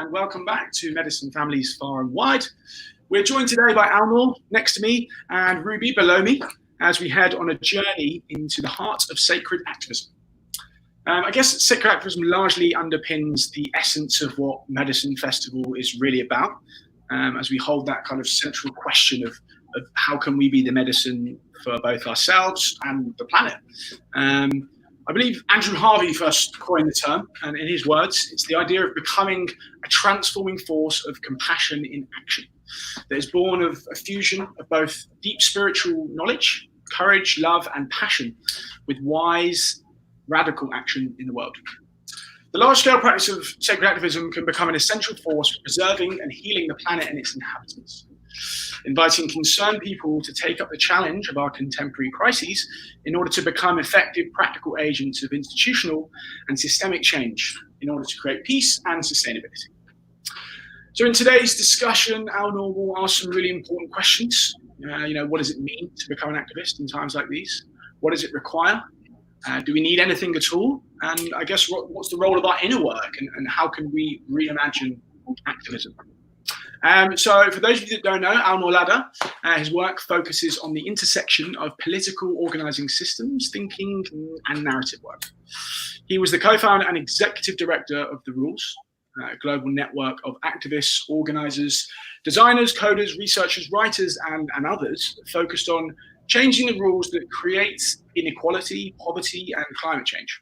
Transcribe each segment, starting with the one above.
and welcome back to Medicine Families Far and Wide. We're joined today by Alnoor next to me and Ruby below me as we head on a journey into the heart of sacred activism. I guess sacred activism largely underpins the essence of what Medicine Festival is really about, as we hold that kind of central question of how can we be the medicine for both ourselves and the planet. I believe Andrew Harvey first coined the term, and in his words, it's the idea of becoming a transforming force of compassion in action that is born of a fusion of both deep spiritual knowledge, courage, love, and passion with wise, radical action in the world. The large-scale practice of sacred activism can become an essential force for preserving and healing the planet and its inhabitants, inviting concerned people to take up the challenge of our contemporary crises in order to become effective practical agents of institutional and systemic change in order to create peace and sustainability. So in today's discussion, Alnoor will ask some really important questions. What does it mean to become an activist in times like these? What does it require? Do we need anything at all? And I guess what's the role of our inner work and how can we reimagine activism? So for those of you that don't know, Alnoor Ladha, his work focuses on the intersection of political organising systems, thinking and narrative work. He was the co-founder and executive director of The Rules, a global network of activists, organisers, designers, coders, researchers, writers and others focused on changing the rules that create inequality, poverty and climate change.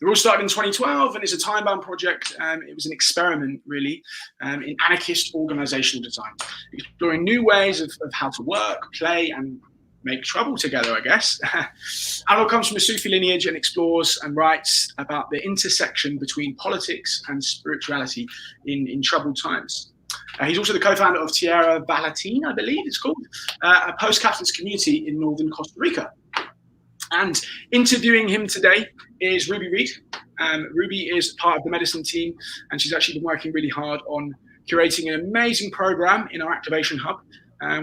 The Rules started in 2012 and is a time-bound project. It was an experiment, really, in anarchist organisational design, exploring new ways of how to work, play, and make trouble together, I guess. Alnoor comes from a Sufi lineage and explores and writes about the intersection between politics and spirituality in troubled times. He's also the co-founder of Tierra Valatina, I believe it's called, a post-capitalist community in northern Costa Rica. And interviewing him today is Ruby Reed. Ruby is part of the Medicine team, and she's actually been working really hard on curating an amazing program in our activation hub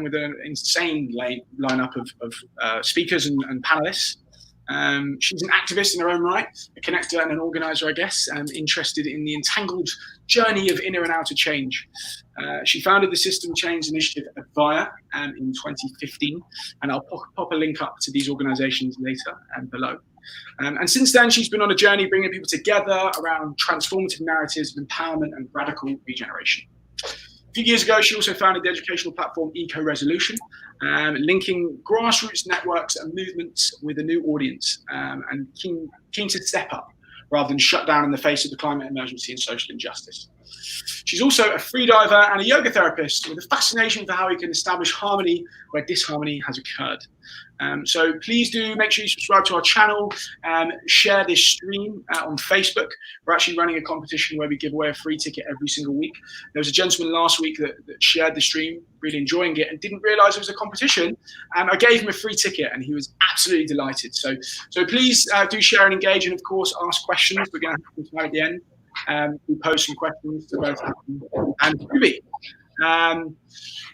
with an insane lineup of speakers and panelists. She's an activist in her own right, a connector and an organizer, I guess, interested in the entangled journey of inner and outer change. She founded the System Change Initiative Advaya in 2015, and I'll pop a link up to these organizations later and below. And since then, she's been on a journey bringing people together around transformative narratives of empowerment and radical regeneration. A few years ago, she also founded the educational platform Eco-Resolution, linking grassroots networks and movements with a new audience, and keen to step up rather than shut down in the face of the climate emergency and social injustice. She's also a freediver and a yoga therapist with a fascination for how we can establish harmony where disharmony has occurred. So please do make sure you subscribe to our channel, share this stream on Facebook. We're actually running a competition where we give away a free ticket every single week. There was a gentleman last week that shared the stream, really enjoying it, and didn't realise it was a competition. And I gave him a free ticket and he was absolutely delighted. So please do share and engage, and of course ask questions. We're going to have them at the end. We pose some questions to both Adam and Ruby.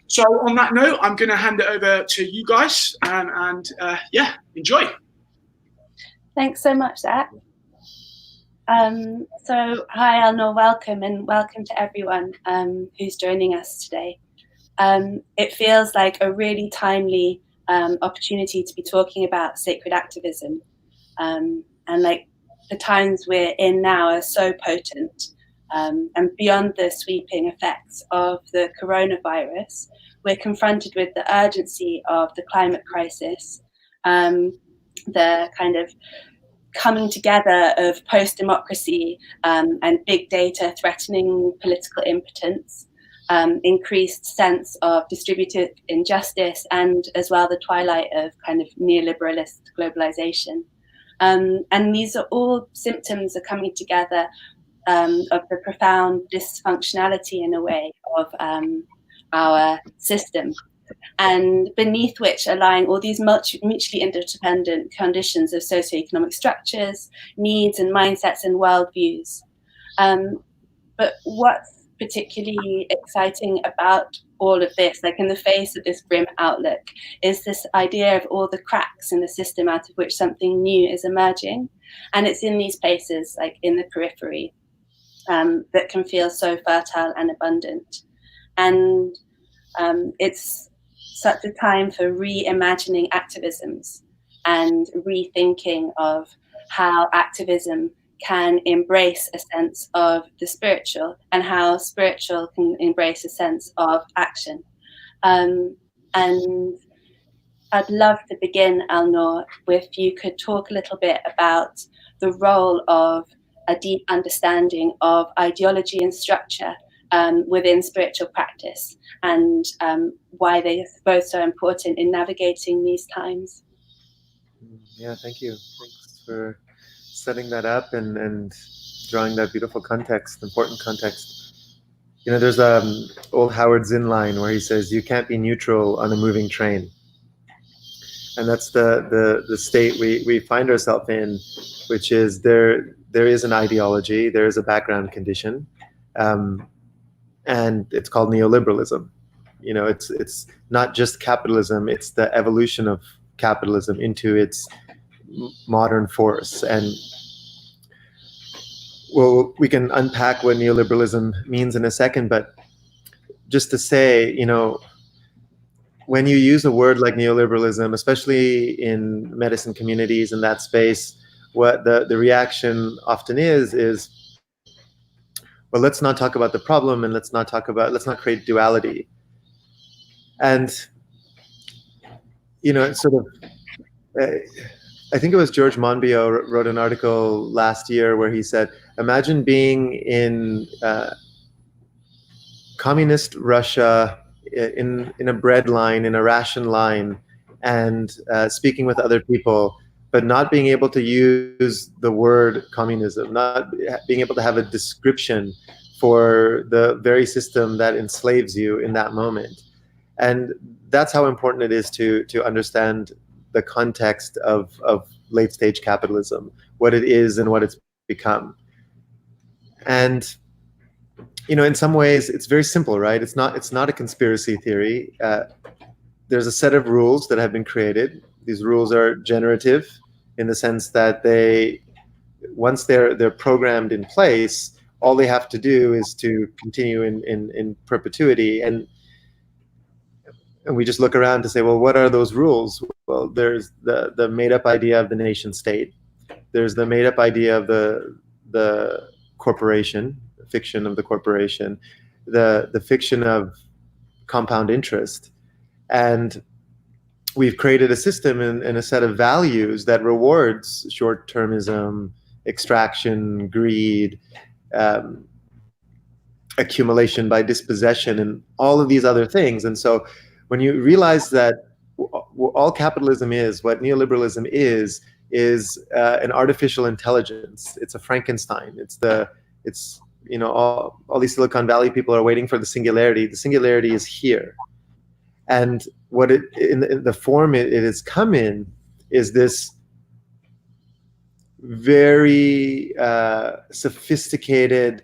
So on that note, I'm going to hand it over to you guys and enjoy. Thanks so much, Zach. So hi, Alnoor, welcome, and welcome to everyone who's joining us today. It feels like a really timely opportunity to be talking about sacred activism, and like the times we're in now are so potent. And beyond the sweeping effects of the coronavirus, we're confronted with the urgency of the climate crisis, the kind of coming together of post-democracy and big data threatening political impotence, increased sense of distributed injustice, and as well the twilight of kind of neoliberalist globalization. And these are all symptoms are coming together of the profound dysfunctionality, in a way, of our system, and beneath which are lying all these mutually interdependent conditions of socioeconomic structures, needs and mindsets and worldviews. But what's particularly exciting about all of this, like in the face of this grim outlook, is this idea of all the cracks in the system out of which something new is emerging. And it's in these places, like in the periphery, that can feel so fertile and abundant. And it's such a time for reimagining activisms and rethinking of how activism can embrace a sense of the spiritual and how spiritual can embrace a sense of action. And I'd love to begin, Alnoor, if you could talk a little bit about the role of a deep understanding of ideology and structure within spiritual practice, and why they are both so important in navigating these times. Yeah, thank you. Thanks for setting that up and drawing that beautiful context, important context. You know, there's old Howard Zinn line where he says, "You can't be neutral on a moving train." And that's the state we find ourselves in, which is there is an ideology, there is a background condition, and it's called neoliberalism. You know, it's not just capitalism, it's the evolution of capitalism into its modern force. And well, we can unpack what neoliberalism means in a second, but just to say, you know, when you use a word like neoliberalism, especially in medicine communities in that space, what the reaction often is, well, let's not talk about the problem, and let's not create duality. And, you know, it's sort of, I think it was George Monbiot wrote an article last year where he said, imagine being in communist Russia, in a bread line, in a ration line, and speaking with other people, but not being able to use the word communism, not being able to have a description for the very system that enslaves you in that moment. And that's how important it is to understand the context of late stage capitalism, what it is and what it's become. And you know, in some ways, it's very simple, right? It's not a conspiracy theory. There's a set of rules that have been created. These rules are generative in the sense that once they're programmed in place, all they have to do is to continue in perpetuity. And we just look around to say, well, what are those rules? Well, there's the made-up idea of the nation state. There's the made-up idea of the corporation, fiction of the corporation, the fiction of compound interest. And we've created a system and a set of values that rewards short-termism, extraction, greed, accumulation by dispossession, and all of these other things. And so when you realize that all capitalism is, what neoliberalism is an artificial intelligence. It's a Frankenstein. It's you know, all these Silicon Valley people are waiting for the singularity. The singularity is here. And what in the form it has come in is this very sophisticated,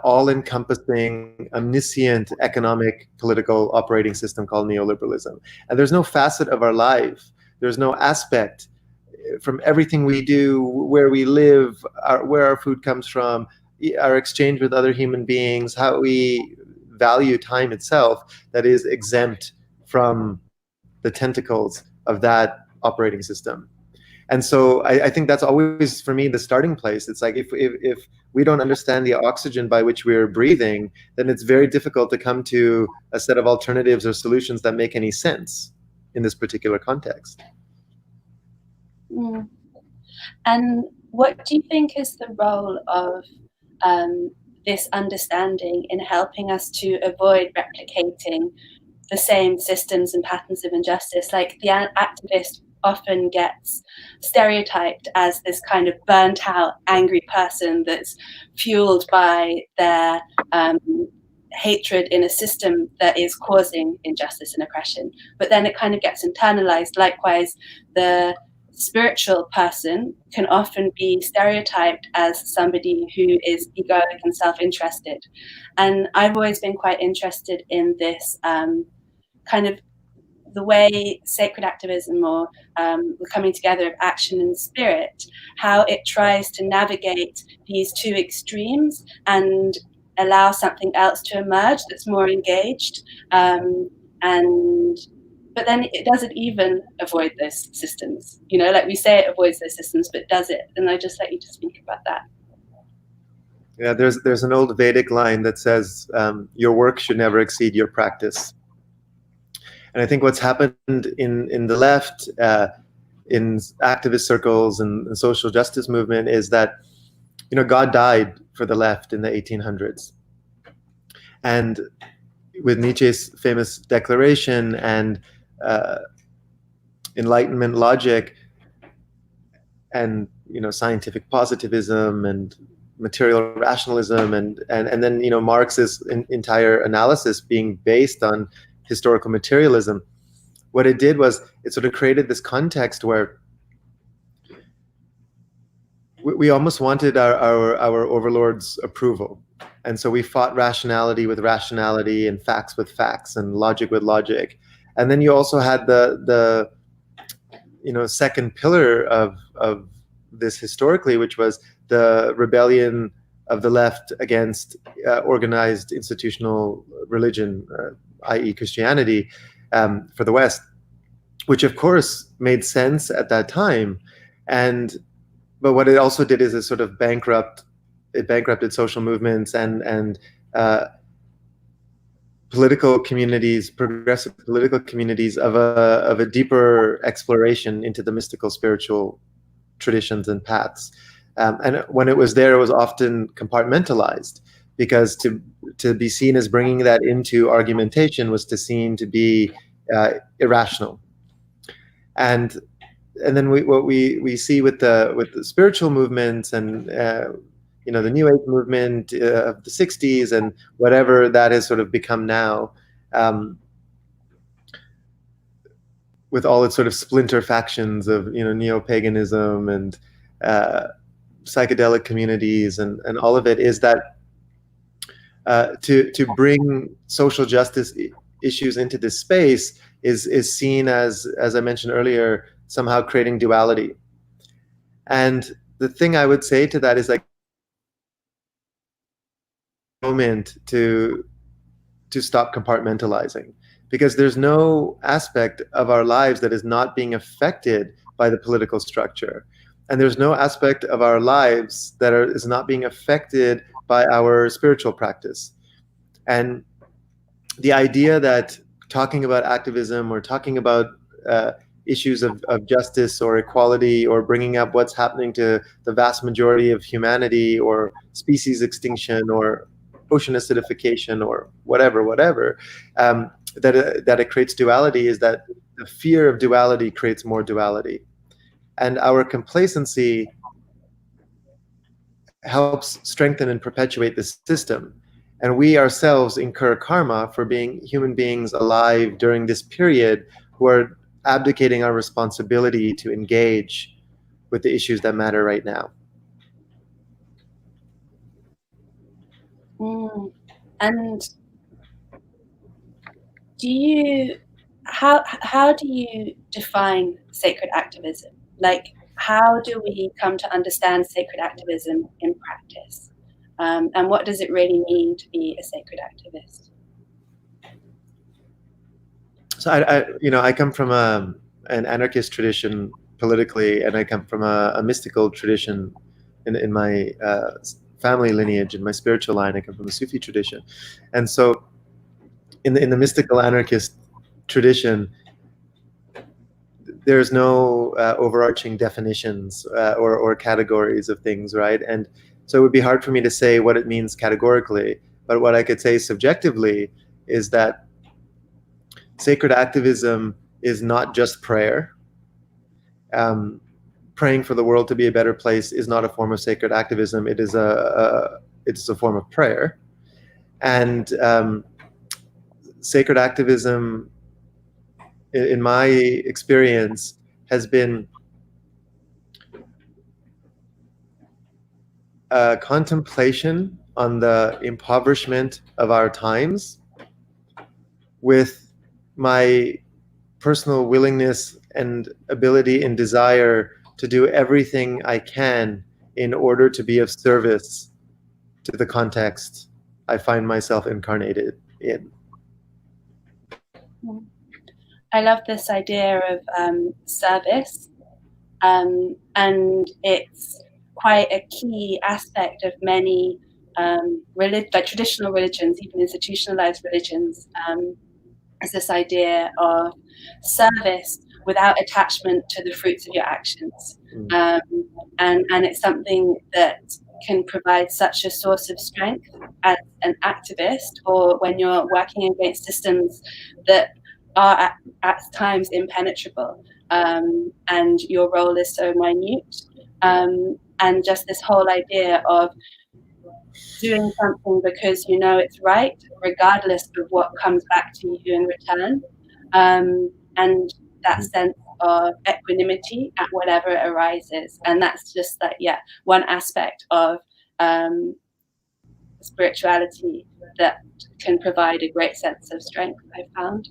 all-encompassing, omniscient economic political operating system called neoliberalism. And there's no facet of our life, there's no aspect from everything we do, where we live, where our food comes from, our exchange with other human beings, how we value time itself, that is exempt from the tentacles of that operating system. And so I think that's always, for me, the starting place. It's like if we don't understand the oxygen by which we're breathing, then it's very difficult to come to a set of alternatives or solutions that make any sense in this particular context. Mm. And what do you think is the role of this understanding in helping us to avoid replicating the same systems and patterns of injustice? Like, the activist often gets stereotyped as this kind of burnt out, angry person that's fueled by their hatred in a system that is causing injustice and oppression. But then it kind of gets internalized. Likewise, the spiritual person can often be stereotyped as somebody who is egoic and self-interested. And I've always been quite interested in this kind of the way sacred activism, or the coming together of action and spirit, how it tries to navigate these two extremes and allow something else to emerge that's more engaged. But then it doesn't even avoid those systems. You know, like we say it avoids those systems, but does it? And I just let you to speak about that. Yeah, there's an old Vedic line that says, your work should never exceed your practice. And I think what's happened in the left, in activist circles and social justice movement, is that, you know, God died for the left in the 1800s. And with Nietzsche's famous declaration and Enlightenment logic and, you know, scientific positivism and material rationalism and then, you know, Marx's entire analysis being based on historical materialism, what it did was it sort of created this context where we almost wanted our overlords' approval. And so we fought rationality with rationality and facts with facts and logic with logic. And then you also had the you know, second pillar of this historically, which was the rebellion of the left against organized institutional religion, i.e. Christianity, for the West, which of course made sense at that time. But what it also did is it sort of bankrupted social movements and political communities, progressive political communities, of a deeper exploration into the mystical spiritual traditions and paths. And when it was there, it was often compartmentalized, because to be seen as bringing that into argumentation was seen to be irrational. And then what we see with the spiritual movements and you know, the New Age movement of the 60s and whatever that has sort of become now, with all its sort of splinter factions of, you know, neo-paganism and psychedelic communities and all of it, is that to bring social justice issues into this space is seen as I mentioned earlier, somehow creating duality. And the thing I would say to that is, like, moment to stop compartmentalizing, because there's no aspect of our lives that is not being affected by the political structure, and there's no aspect of our lives that is not being affected by our spiritual practice. And the idea that talking about activism or talking about issues of justice or equality, or bringing up what's happening to the vast majority of humanity, or species extinction, or ocean acidification, or whatever, that it creates duality, is that the fear of duality creates more duality. And our complacency helps strengthen and perpetuate this system. And we ourselves incur karma for being human beings alive during this period, who are abdicating our responsibility to engage with the issues that matter right now. And how do you define sacred activism? Like, how do we come to understand sacred activism in practice? And what does it really mean to be a sacred activist? So I come from an anarchist tradition politically, and I come from a mystical tradition in my family lineage, in my spiritual line. I come from a Sufi tradition, and so in the mystical anarchist tradition, there's no overarching definitions or categories of things, right? And so it would be hard for me to say what it means categorically, but what I could say subjectively is that sacred activism is not just prayer. Praying for the world to be a better place is not a form of sacred activism. It is a form of prayer. And sacred activism, in my experience, has been a contemplation on the impoverishment of our times, with my personal willingness and ability and desire to do everything I can in order to be of service to the context I find myself incarnated in. I love this idea of service, and it's quite a key aspect of many like traditional religions, even institutionalized religions, is this idea of service without attachment to the fruits of your actions. And it's something that can provide such a source of strength as an activist, or when you're working against systems that are at times impenetrable, and your role is so minute. And just this whole idea of doing something because you know it's right, regardless of what comes back to you in return, and that sense of equanimity at whatever arises. And that's just that, one aspect of spirituality that can provide a great sense of strength, I found.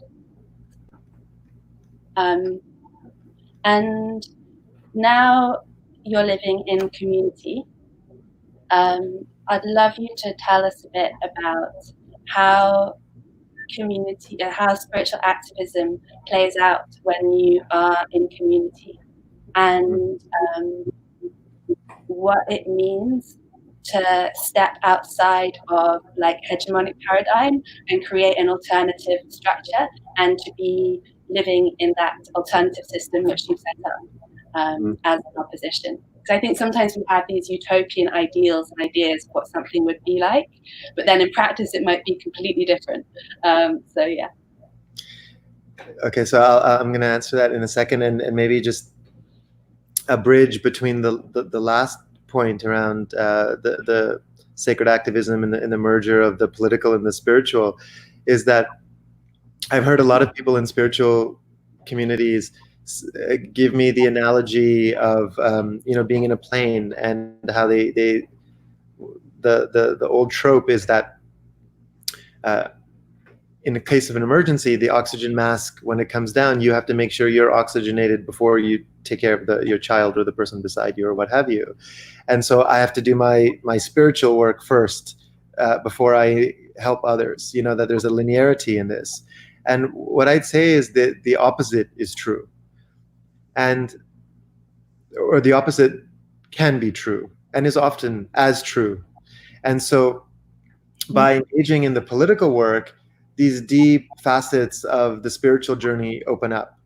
And now you're living in community. I'd love you to tell us a bit about how spiritual activism plays out when you are in community, and what it means to step outside of like hegemonic paradigm and create an alternative structure, and to be living in that alternative system which you've set up as an opposition. Because I think sometimes we have these utopian ideals and ideas of what something would be like, but then in practice it might be completely different. Okay, so I'm going to answer that in a second, and maybe just a bridge between the last point around the sacred activism and the merger of the political and the spiritual, is that I've heard a lot of people in spiritual communities give me the analogy of being in a plane, and how the old trope is that in the case of an emergency, the oxygen mask, when it comes down, you have to make sure you're oxygenated before you take care of your child or the person beside you or what have you. And so I have to do my spiritual work first before I help others. That there's a linearity in this. And what I'd say is that the opposite is true. Or the opposite can be true and is often as true. And so by engaging in the political work, these deep facets of the spiritual journey open up.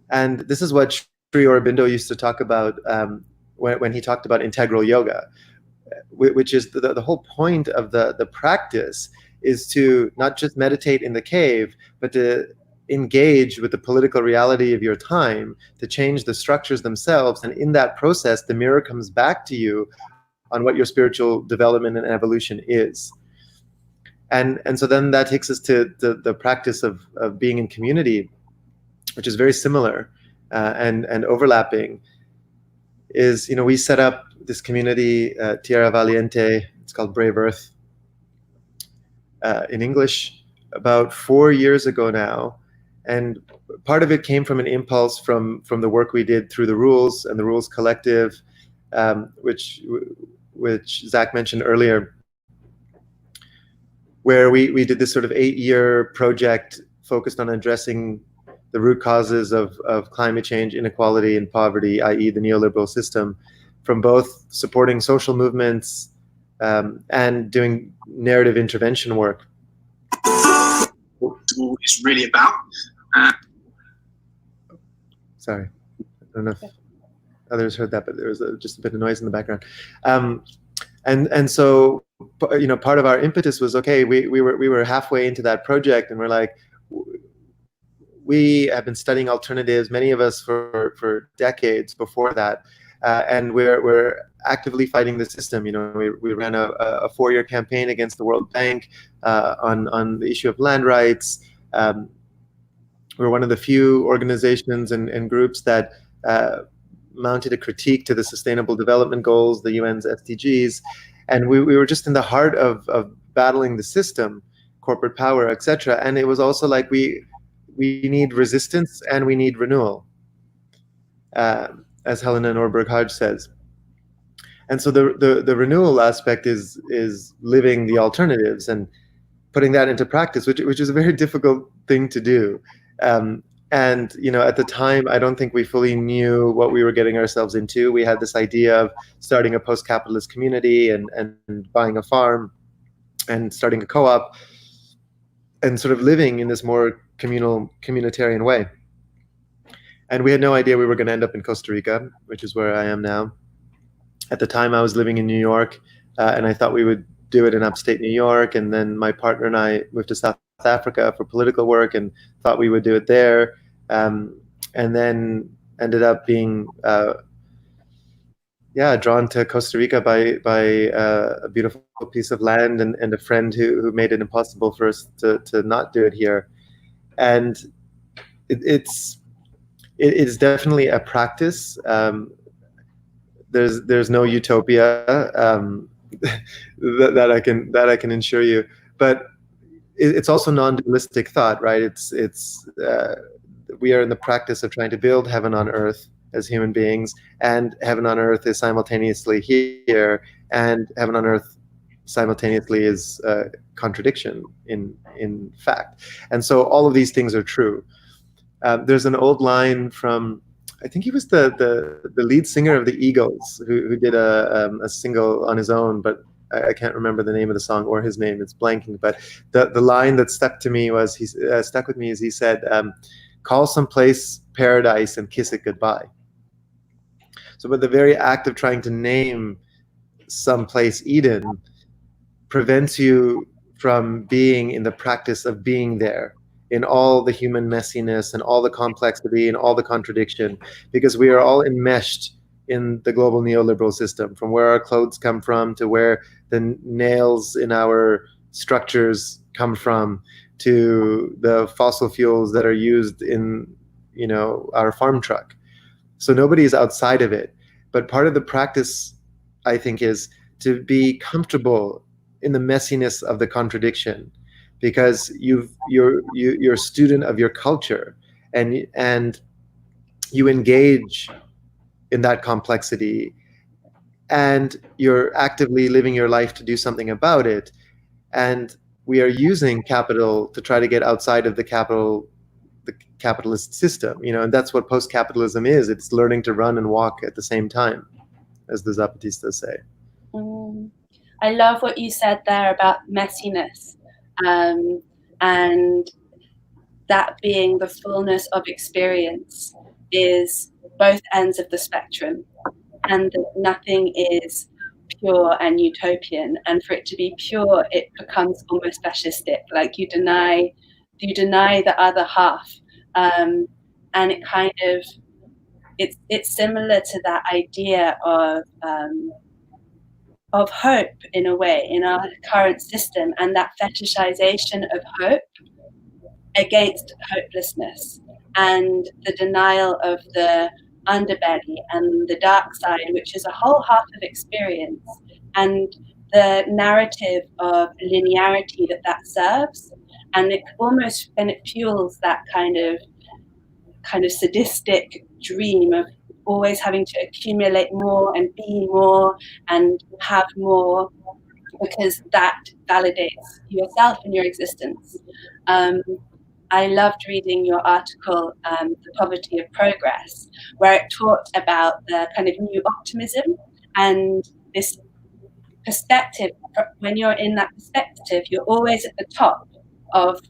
And this is what Sri Aurobindo used to talk about when he talked about integral yoga, which is the whole point of the practice is to not just meditate in the cave, but to engage with the political reality of your time, to change the structures themselves. And in that process, the mirror comes back to you on what your spiritual development and evolution is. And so then that takes us to the practice of being in community, which is very similar and overlapping. Is, we set up this community, Tierra Valiente, it's called Brave Earth in English, about 4 years ago now. And part of it came from an impulse from the work we did through the Rules and the Rules Collective, which Zach mentioned earlier, where we did this sort of 8-year project focused on addressing the root causes of climate change, inequality, and poverty, i.e. the neoliberal system, from both supporting social movements and doing narrative intervention work. Is really about. Sorry, I don't know if others heard that, but there was just a bit of noise in the background. And so, part of our impetus was, okay, we were halfway into that project, and we're like, we have been studying alternatives, many of us for decades before that, and we're actively fighting the system. We ran a 4-year campaign against the World Bank on the issue of land rights. We're one of the few organizations and groups that mounted a critique to the Sustainable Development Goals, the UN's SDGs, and we were just in the heart of battling the system, corporate power, etc. And it was also like we need resistance and we need renewal, as Helena Norberg Hodge says. And so the renewal aspect is living the alternatives and putting that into practice, which is a very difficult thing to do. And at the time, I don't think we fully knew what we were getting ourselves into. We had this idea of starting a post-capitalist community and buying a farm and starting a co-op and sort of living in this more communitarian way. And we had no idea we were going to end up in Costa Rica, which is where I am now. At the time, I was living in New York, and I thought we would do it in upstate New York. And then my partner and I moved to South Africa for political work and thought we would do it there. And then ended up being drawn to Costa Rica by a beautiful piece of land and a friend who made it impossible for us to not do it here. And it is definitely a practice. There's no utopia that I can assure you, but it's also non-dualistic thought, right? It's we are in the practice of trying to build heaven on earth as human beings, and heaven on earth is simultaneously here, and heaven on earth simultaneously is contradiction in fact. And so all of these things are true. There's an old line from, I think he was the lead singer of the Eagles, who did a single on his own, but I can't remember the name of the song or his name. It's blanking. But the line that stuck with me is he said, "Call someplace paradise and kiss it goodbye." So, but the very act of trying to name someplace Eden prevents you from being in the practice of being there, in all the human messiness and all the complexity and all the contradiction, because we are all enmeshed in the global neoliberal system, from where our clothes come from to where the nails in our structures come from to the fossil fuels that are used in our farm truck. So nobody is outside of it. But part of the practice, I think, is to be comfortable in the messiness of the contradiction, because you're a student of your culture, and you engage in that complexity, and you're actively living your life to do something about it. And we are using capital to try to get outside of the capitalist system, and that's what post-capitalism is. It's learning to run and walk at the same time, as the Zapatistas say. I love what you said there about messiness, and that being the fullness of experience is both ends of the spectrum, and that nothing is pure and utopian. And for it to be pure, it becomes almost fascistic, like you deny the other half. And it kind of, it's similar to that idea of hope, in a way, in our current system, and that fetishization of hope against hopelessness, and the denial of the underbelly and the dark side, which is a whole half of experience, and the narrative of linearity that serves, and it fuels that kind of sadistic dream of always having to accumulate more and be more and have more, because that validates yourself and your existence. I loved reading your article, The Poverty of Progress, where it talked about the kind of new optimism and this perspective. When you're in that perspective, you're always at the top of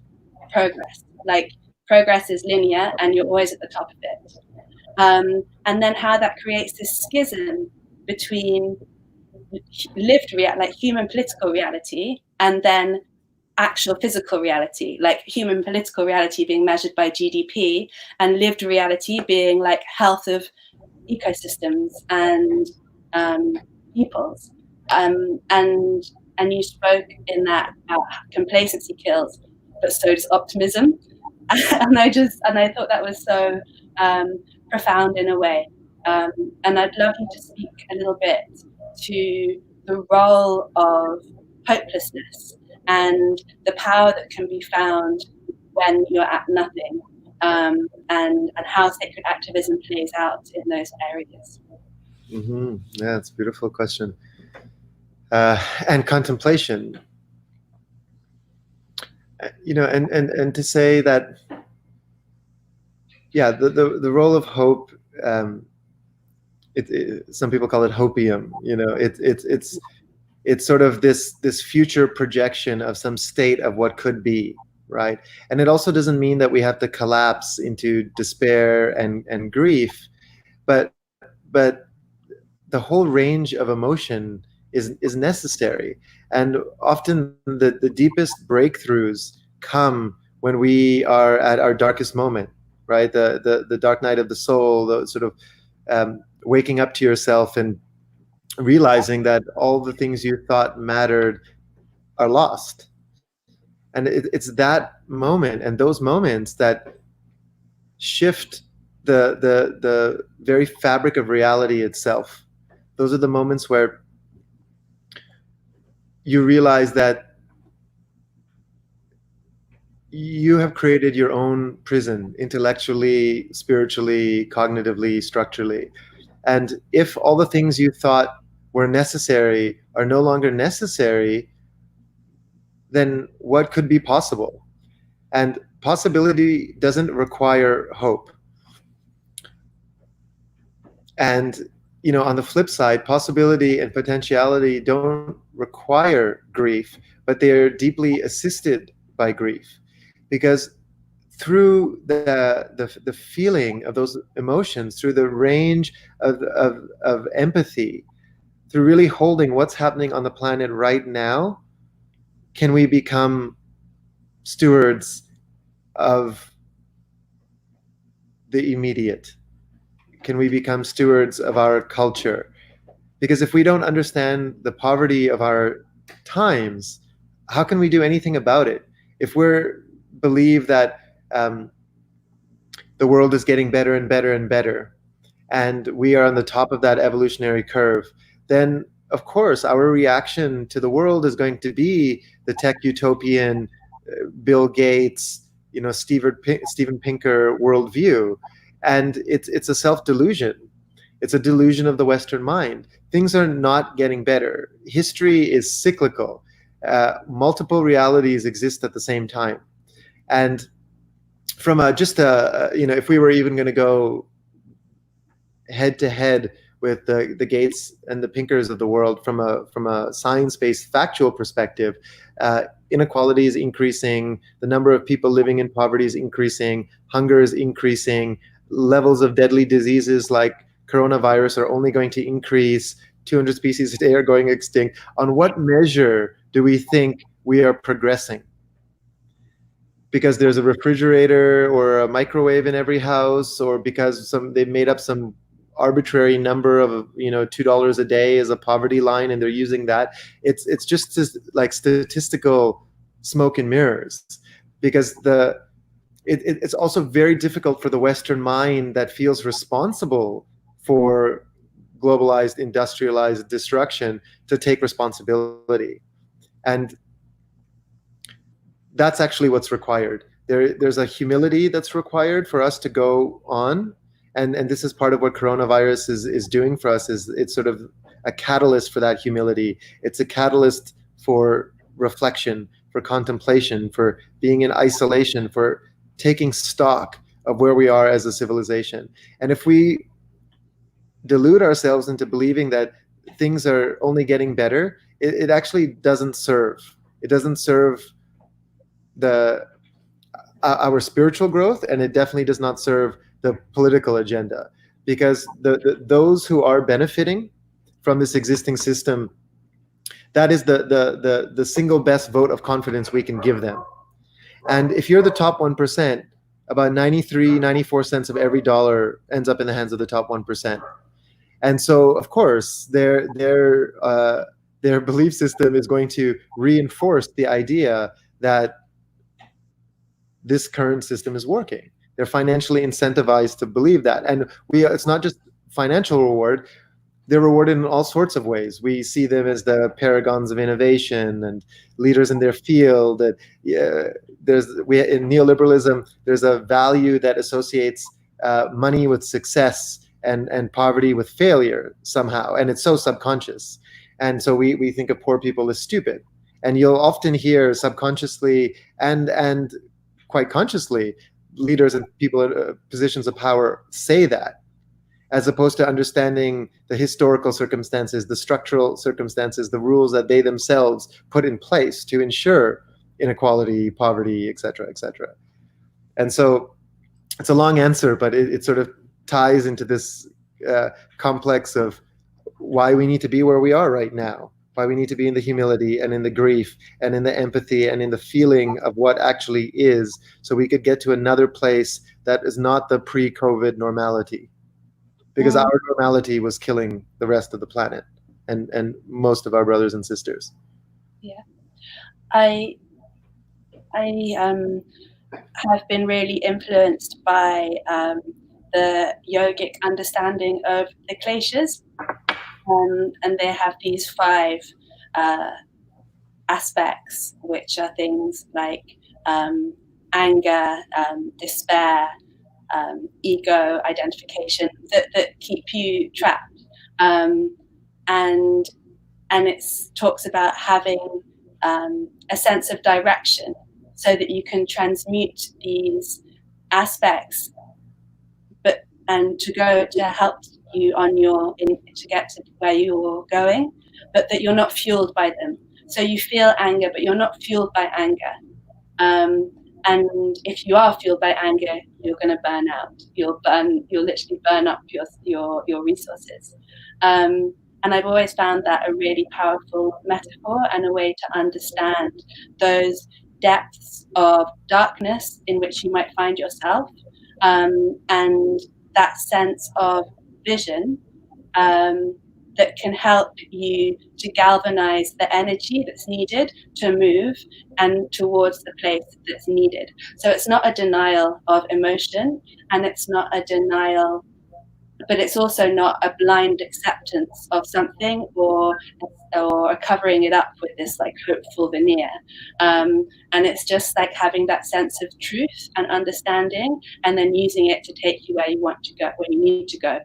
progress. Like, progress is linear and you're always at the top of it. And then how that creates this schism between lived reality, like human political reality, and then actual physical reality, like human political reality being measured by GDP, and lived reality being like health of ecosystems and peoples. And you spoke in that about complacency kills, but so does optimism. and I thought that was so profound in a way. And I'd love you to speak a little bit to the role of hopelessness and the power that can be found when you're at nothing, and how sacred activism plays out in those areas. Mm-hmm. Yeah, it's a beautiful question. And contemplation, and to say that, yeah, the role of hope, some people call it hopium. It's sort of this future projection of some state of what could be, right? And it also doesn't mean that we have to collapse into despair and grief, but the whole range of emotion is necessary. And often the deepest breakthroughs come when we are at our darkest moment, right? The dark night of the soul, the sort of waking up to yourself and realizing that all the things you thought mattered are lost. And it's that moment and those moments that shift the very fabric of reality itself. Those are the moments where you realize that you have created your own prison, intellectually, spiritually, cognitively, structurally. And if all the things you thought were necessary are no longer necessary, then what could be possible? And possibility doesn't require hope. And on the flip side, possibility and potentiality don't require grief, but they are deeply assisted by grief, because through the feeling of those emotions, through the range of empathy, through really holding what's happening on the planet right now, can we become stewards of the immediate? Can we become stewards of our culture? Because if we don't understand the poverty of our times, how can we do anything about it? If we believe that the world is getting better and better and better, and we are on the top of that evolutionary curve, then of course our reaction to the world is going to be the tech utopian, Bill Gates, Steven Pinker worldview. And it's a self-delusion. It's a delusion of the Western mind. Things are not getting better. History is cyclical. Multiple realities exist at the same time. And from if we were even going to go head to head with the Gates and the Pinkers of the world from a science-based factual perspective, inequality is increasing, the number of people living in poverty is increasing, hunger is increasing, levels of deadly diseases like coronavirus are only going to increase, 200 species a day are going extinct. On what measure do we think we are progressing? Because there's a refrigerator or a microwave in every house, or because they made up some arbitrary number of $2 a day as a poverty line and they're using that. It's just like statistical smoke and mirrors, because it's also very difficult for the Western mind that feels responsible for globalized, industrialized destruction to take responsibility. And that's actually what's required. There's a humility that's required for us to go on. And this is part of what coronavirus is doing for us, is it's sort of a catalyst for that humility. It's a catalyst for reflection, for contemplation, for being in isolation, for taking stock of where we are as a civilization. And if we delude ourselves into believing that things are only getting better, it actually doesn't serve. It doesn't serve our spiritual growth, and it definitely does not serve the political agenda, because those who are benefiting from this existing system, that is the single best vote of confidence we can give them. And if you're the top 1%, about 94 cents of every dollar ends up in the hands of the top 1%. And so, of course, their belief system is going to reinforce the idea that this current system is working. They're financially incentivized to believe that. And it's not just financial reward. they're rewarded in all sorts of ways. We see them as the paragons of innovation and leaders in their field. And in neoliberalism, there's a value that associates money with success and poverty with failure somehow, and it's so subconscious. And so we think of poor people as stupid. And you'll often hear subconsciously and quite consciously leaders and people in positions of power say that, as opposed to understanding the historical circumstances, the structural circumstances, the rules that they themselves put in place to ensure inequality, poverty, et cetera, et cetera. And so it's a long answer, but it sort of ties into this complex of why we need to be where we are right now, why we need to be in the humility and in the grief and in the empathy and in the feeling of what actually is, so we could get to another place that is not the pre-COVID normality. Because our normality was killing the rest of the planet and most of our brothers and sisters. Yeah, I have been really influenced by the yogic understanding of the Glaciers, and they have these 5 aspects, which are things like anger, despair, ego identification that keep you trapped, and it talks about having a sense of direction so that you can transmute these aspects, and to help you on to get to where you're going, but that you're not fueled by them. So you feel anger, but you're not fueled by anger. And if you are fueled by anger, you're going to burn out. You'll literally burn up your resources. And I've always found that a really powerful metaphor and a way to understand those depths of darkness in which you might find yourself, and that sense of vision that can help you to galvanize the energy that's needed to move and towards the place that's needed. So it's not a denial of emotion, and it's not a denial, but it's also not a blind acceptance of something or covering it up with this like hopeful veneer. And it's just like having that sense of truth and understanding, and then using it to take you where you want to go, where you need to go.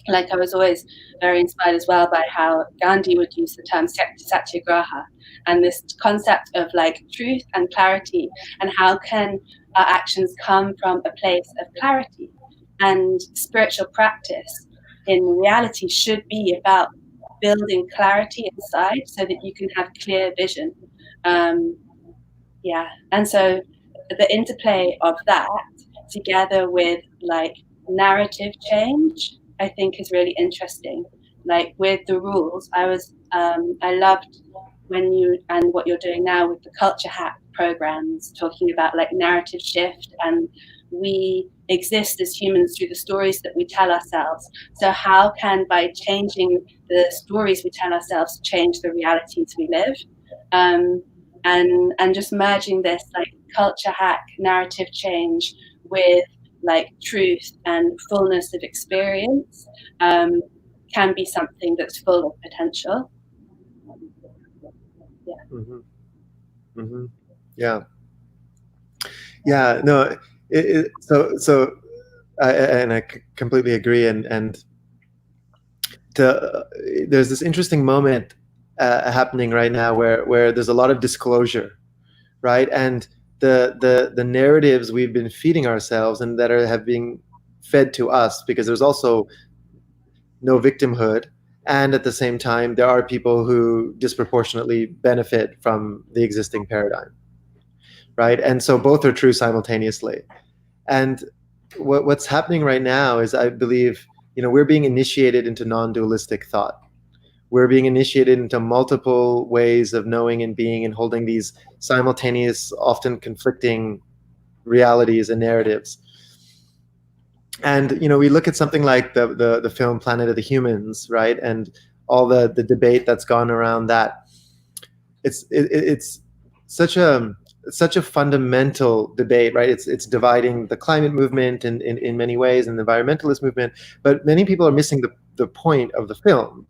Like I was always very inspired as well by how Gandhi would use the term satyagraha, and this concept of like truth and clarity, and how can our actions come from a place of clarity. And spiritual practice in reality should be about building clarity inside so that you can have clear vision. And so the interplay of that together with like narrative change, I think is really interesting. Like with the rules, I loved when what you're doing now with the culture hack programs, talking about like narrative shift, and we exist as humans through the stories that we tell ourselves. So how can, by changing the stories we tell ourselves, change the realities we live? And just merging this like culture hack narrative change with like truth and fullness of experience can be something that's full of potential. Yeah. Mm-hmm. Mm-hmm. Yeah. Yeah. No. I completely agree. And there's this interesting moment happening right now where there's a lot of disclosure, right? And the narratives we've been feeding ourselves and that have been fed to us, because there's also no victimhood, and at the same time there are people who disproportionately benefit from the existing paradigm, right? And so both are true simultaneously. And what's happening right now is, I believe, we're being initiated into non-dualistic thought. We're being initiated into multiple ways of knowing and being and holding these simultaneous, often conflicting realities and narratives. And we look at something like the film Planet of the Humans, right? And all the debate that's gone around that. It's such a such a fundamental debate, right? It's dividing the climate movement in many ways and the environmentalist movement, but many people are missing the point of the film,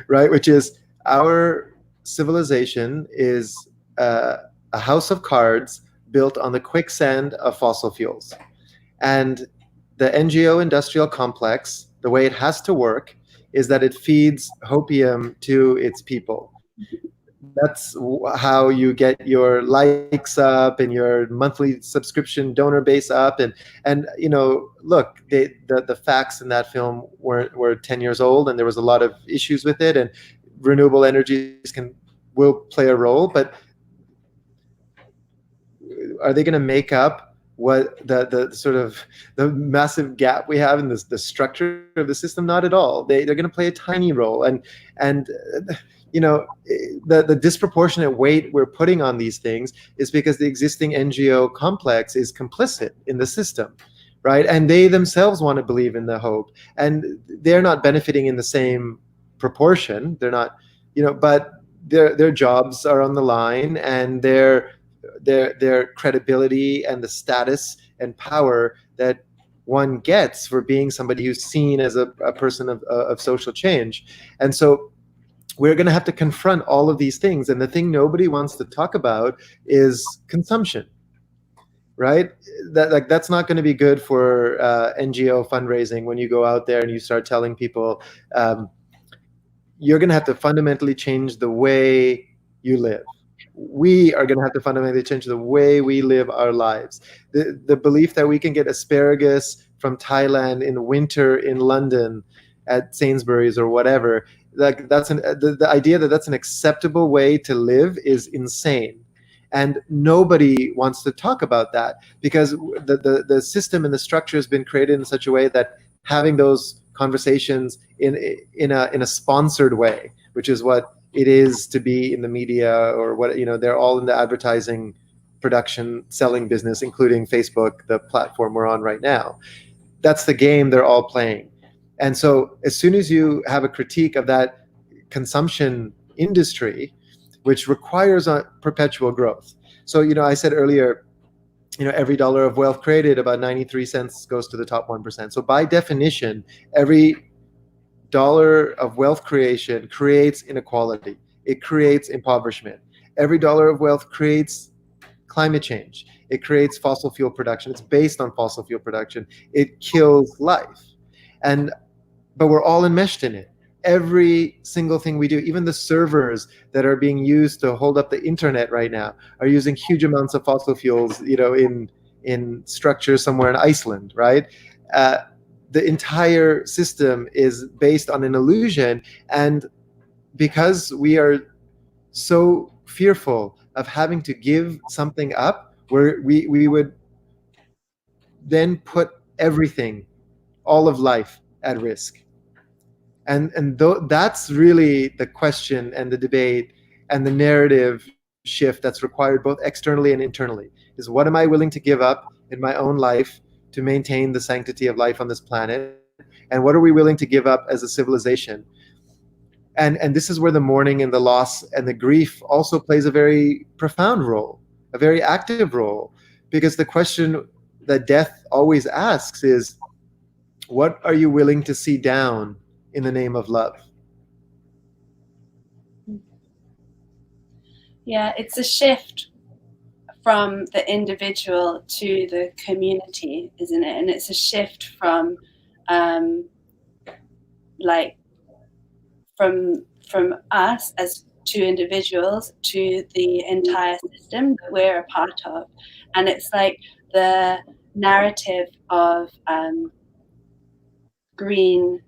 right? Which is our civilization is a house of cards built on the quicksand of fossil fuels. And the NGO industrial complex, the way it has to work is that it feeds hopium to its people. That's how you get your likes up and your monthly subscription donor base up. And you know, look, the facts in that film were 10 years old, and there was a lot of issues with it, and renewable energies will play a role, but are they going to make up what the sort of the massive gap we have in the structure of the system? Not at all. They're going to play a tiny role, and you know, the disproportionate weight we're putting on these things is because the existing NGO complex is complicit in the system, right? And they themselves want to believe in the hope, and they're not benefiting in the same proportion. They're not, you know, but their jobs are on the line, and their credibility and the status and power that one gets for being somebody who's seen as a person of social change. And so we're going to have to confront all of these things. And the thing nobody wants to talk about is consumption, right? That's not going to be good for NGO fundraising when you go out there and you start telling people you're going to have to fundamentally change the way you live. We are going to have to fundamentally change the way we live our lives. The belief that we can get asparagus from Thailand in winter in London at Sainsbury's or whatever, like the idea that that's an acceptable way to live is insane. And nobody wants to talk about that because the system and the structure has been created in such a way that having those conversations in a sponsored way, which is what it is to be in the media, or what, you know, they're all in the advertising, production, selling business, including Facebook, the platform we're on right now. That's the game they're all playing. And so as soon as you have a critique of that consumption industry, which requires a perpetual growth. So, you know, I said earlier, you know, every dollar of wealth created, about 93 cents goes to the top 1%. So by definition, every dollar of wealth creation creates inequality. It creates impoverishment. Every dollar of wealth creates climate change. It creates fossil fuel production. It's based on fossil fuel production. It kills life. But we're all enmeshed in it. Every single thing we do, even the servers that are being used to hold up the internet right now, are using huge amounts of fossil fuels, you know, in structures somewhere in Iceland, right? The entire system is based on an illusion. And because we are so fearful of having to give something up, we would then put everything, all of life, at risk. And that's really the question and the debate and the narrative shift that's required both externally and internally, is what am I willing to give up in my own life to maintain the sanctity of life on this planet? And what are we willing to give up as a civilization? And this is where the mourning and the loss and the grief also plays a very profound role, a very active role, because the question that death always asks is, what are you willing to see down in the name of love? Yeah, it's a shift from the individual to the community, isn't it? And it's a shift from from us as two individuals to the entire system that we're a part of. And it's like the narrative of green,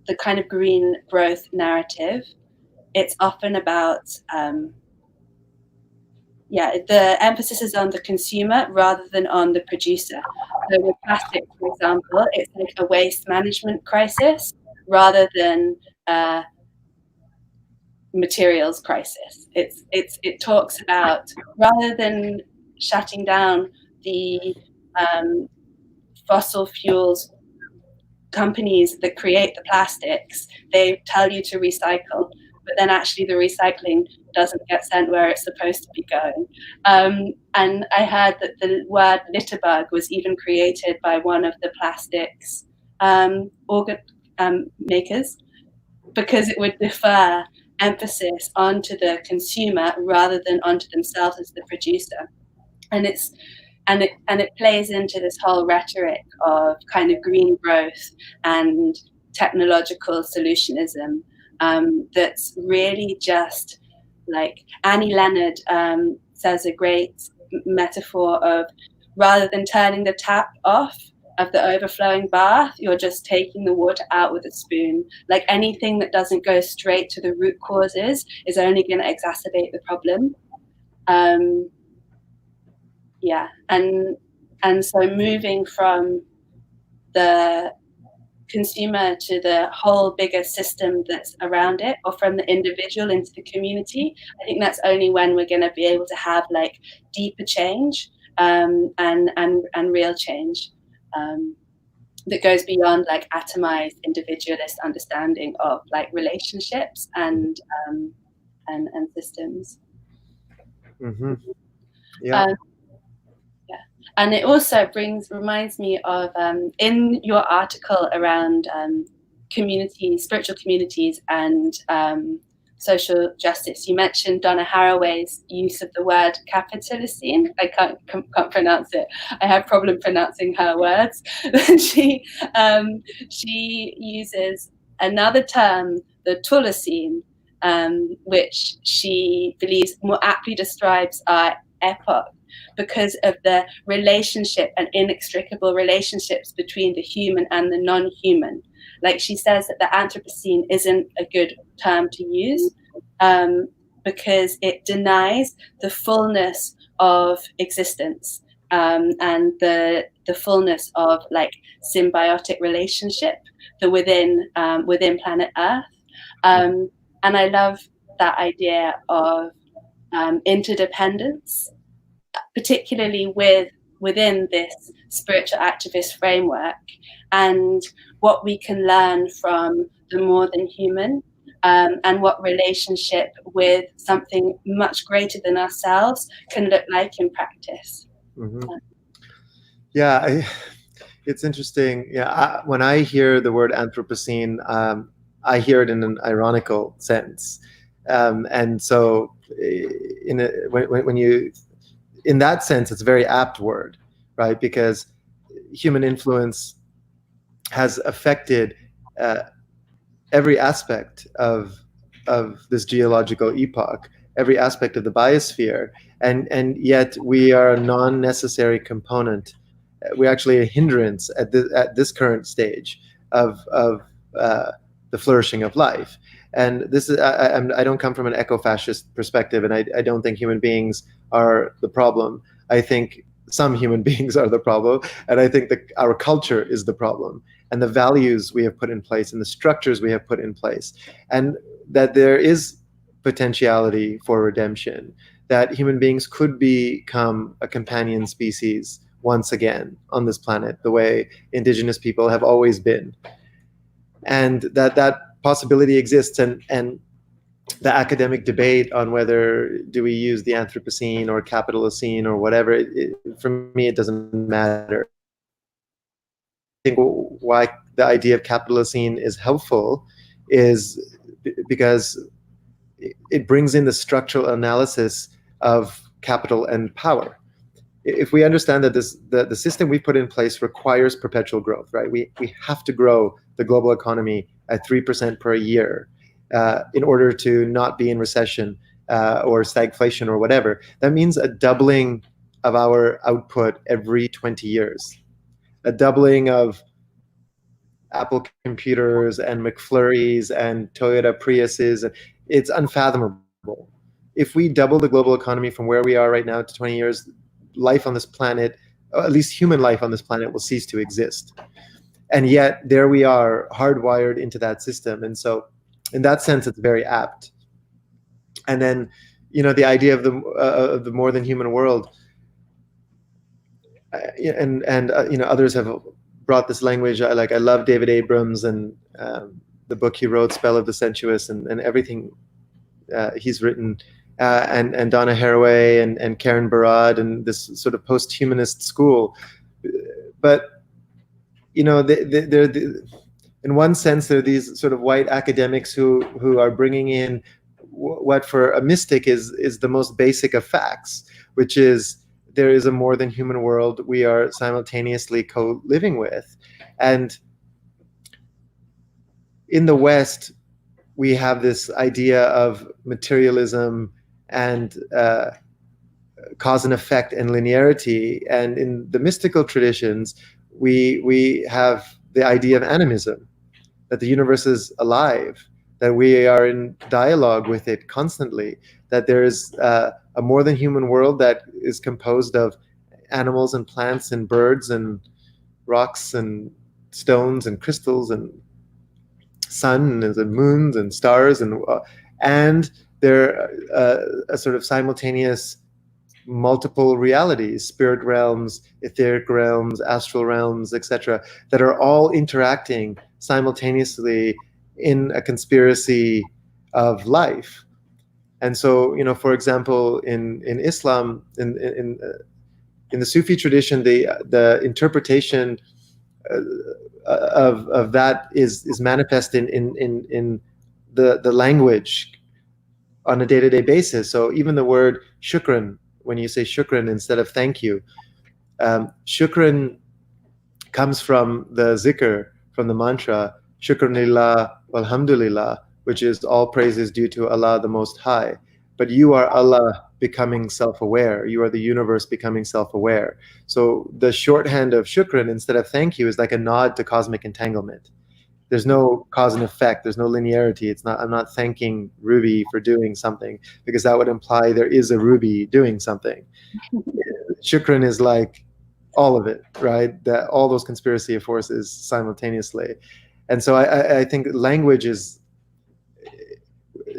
the kind of green growth narrative. It's often about the emphasis is on the consumer rather than on the producer. So with plastic, for example, it's like a waste management crisis rather than a materials crisis. It talks about, rather than shutting down the fossil fuels companies that create the plastics, they tell you to recycle. but then actually the recycling doesn't get sent where it's supposed to be going. And I heard that the word litterbug was even created by one of the plastics makers, because it would defer emphasis onto the consumer rather than onto themselves as the producer. And it plays into this whole rhetoric of kind of green growth and technological solutionism, that's really just like Annie Leonard says a great metaphor of, rather than turning the tap off of the overflowing bath, you're just taking the water out with a spoon. Like anything that doesn't go straight to the root causes is only going to exacerbate the problem. Yeah, and so moving from the consumer to the whole bigger system that's around it, or from the individual into the community, I think that's only when we're going to be able to have like deeper change, and real change, that goes beyond like atomized individualist understanding of like relationships and systems. Mm-hmm. Yeah. And it also reminds me of, in your article around communities, spiritual communities and social justice, you mentioned Donna Haraway's use of the word Capitalocene. I can't pronounce it. I have problem pronouncing her words. She uses another term, the Tulocene, which she believes more aptly describes our epoch, because of the relationship and inextricable relationships between the human and the non-human. Like she says that the Anthropocene isn't a good term to use, because it denies the fullness of existence, and the fullness of like symbiotic relationship within planet Earth. And I love that idea of interdependence, particularly within this spiritual activist framework, and what we can learn from the more than human, and what relationship with something much greater than ourselves can look like in practice. Mm-hmm. Yeah, it's interesting. Yeah, when I hear the word Anthropocene, I hear it in an ironical sense, and so when you, in that sense, it's a very apt word, right? Because human influence has affected every aspect of this geological epoch, every aspect of the biosphere, and yet we are a non-necessary component. We're actually a hindrance at this current stage of the flourishing of life. And this is, I don't come from an eco-fascist perspective, and I don't think human beings are the problem. I think some human beings are the problem, and I think that our culture is the problem, and the values we have put in place and the structures we have put in place, and that there is potentiality for redemption, that human beings could become a companion species once again on this planet, the way indigenous people have always been, and that possibility exists. And the academic debate on whether do we use the Anthropocene or Capitalocene or whatever, for me, it doesn't matter. I think why the idea of Capitalocene is helpful is because it brings in the structural analysis of capital and power. If we understand that the system we put in place requires perpetual growth, right? We have to grow the global economy at 3% per year in order to not be in recession or stagflation or whatever. That means a doubling of our output every 20 years, a doubling of Apple computers and McFlurries and Toyota Priuses. It's unfathomable. If we double the global economy from where we are right now to 20 years, life on this planet, or at least human life on this planet, will cease to exist. And yet there we are, hardwired into that system. And so in that sense, it's very apt. And then, the idea of the more than human world, and others have brought this language. I love David Abrams and the book he wrote, Spell of the Sensuous, and everything he's written, and Donna Haraway and Karen Barad and this sort of post-humanist school. But they're in one sense, they're these sort of white academics who are bringing in what for a mystic is the most basic of facts, which is there is a more than human world we are simultaneously co-living with. And in the West, we have this idea of materialism and cause and effect and linearity. And in the mystical traditions, we have the idea of animism, that the universe is alive, that we are in dialogue with it constantly, that there is a more than human world that is composed of animals and plants and birds and rocks and stones and crystals and suns and moons and stars, and there a sort of simultaneous multiple realities, spirit realms, etheric realms, astral realms, etc., that are all interacting simultaneously in a conspiracy of life. And so, for example, in Islam, in the Sufi tradition, the interpretation of that is manifest in the language on a day-to-day basis. So even the word shukran, when you say shukran instead of thank you, shukran comes from the zikr, from the mantra, shukran lillah walhamdulillah, which is all praise is due to Allah the Most High. But you are Allah becoming self-aware. You are the universe becoming self-aware. So the shorthand of shukran instead of thank you is like a nod to cosmic entanglement. There's no cause and effect. There's no linearity. I'm not thanking Ruby for doing something, because that would imply there is a Ruby doing something. Shukran is like all of it, right? That all those conspiracy of forces simultaneously. And so I think language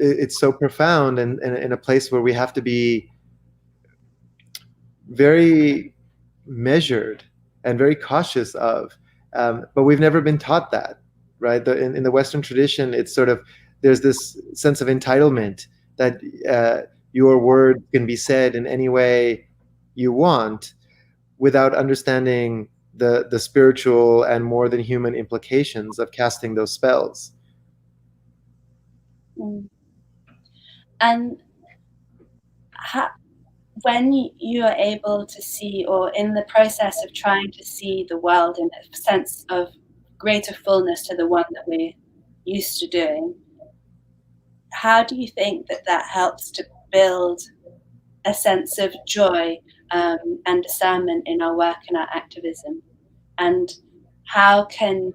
it's so profound, and in a place where we have to be very measured and very cautious of, but we've never been taught that. Right, in the Western tradition, it's sort of, there's this sense of entitlement that your word can be said in any way you want, without understanding the spiritual and more than human implications of casting those spells. And when you are able to see, or in the process of trying to see the world in a sense of greater fullness to the one that we're used to doing, how do you think that helps to build a sense of joy and discernment in our work and our activism? And how can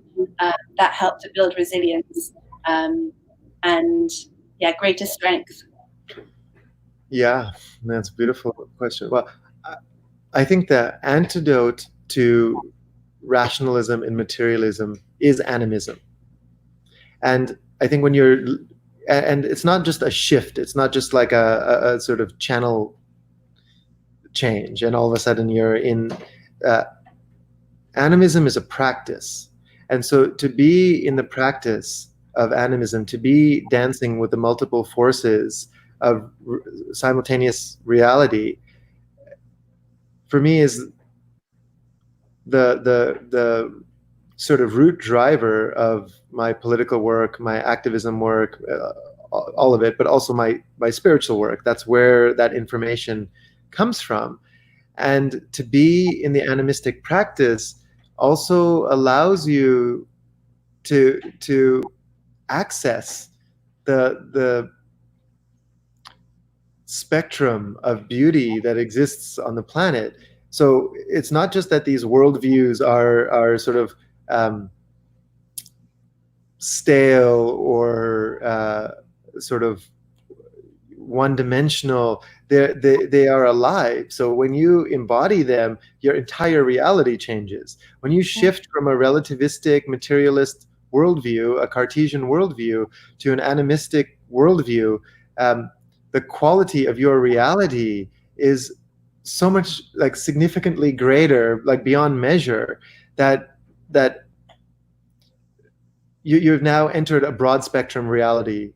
that help to build resilience and greater strength? Yeah, that's a beautiful question. Well, I think the antidote to rationalism and materialism is animism. And I think when and it's not just a shift, it's not just like a sort of channel change and all of a sudden you're in, animism is a practice. And so to be in the practice of animism, to be dancing with the multiple forces of simultaneous reality, for me is the sort of root driver of my political work, my activism work, all of it, but also my spiritual work. That's where that information comes from. And to be in the animistic practice also allows you to access the spectrum of beauty that exists on the planet. So it's not just that these worldviews are sort of stale or sort of one-dimensional. They are alive. So when you embody them, your entire reality changes. When you shift from a relativistic, materialist worldview, a Cartesian worldview, to an animistic worldview, the quality of your reality is so much, like, significantly greater, like beyond measure, that you've now entered a broad spectrum reality,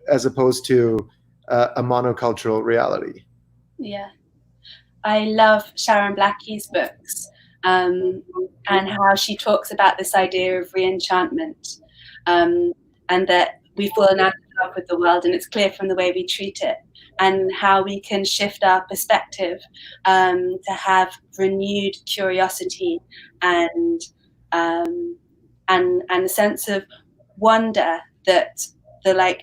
as opposed to a monocultural reality. Yeah. I love Sharon Blackie's books, and how she talks about this idea of reenchantment, and that we fall out of love with the world, and it's clear from the way we treat it, and how we can shift our perspective to have renewed curiosity and a sense of wonder that the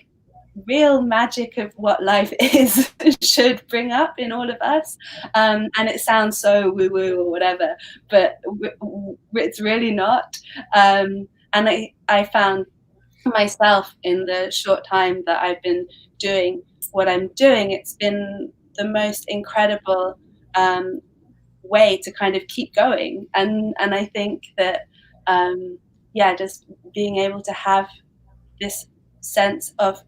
real magic of what life is should bring up in all of us. And it sounds so woo-woo or whatever, but it's really not. And I found myself, in the short time that I've been doing what I'm doing, it's been the most incredible way to kind of keep going. And I think that, just being able to have this sense of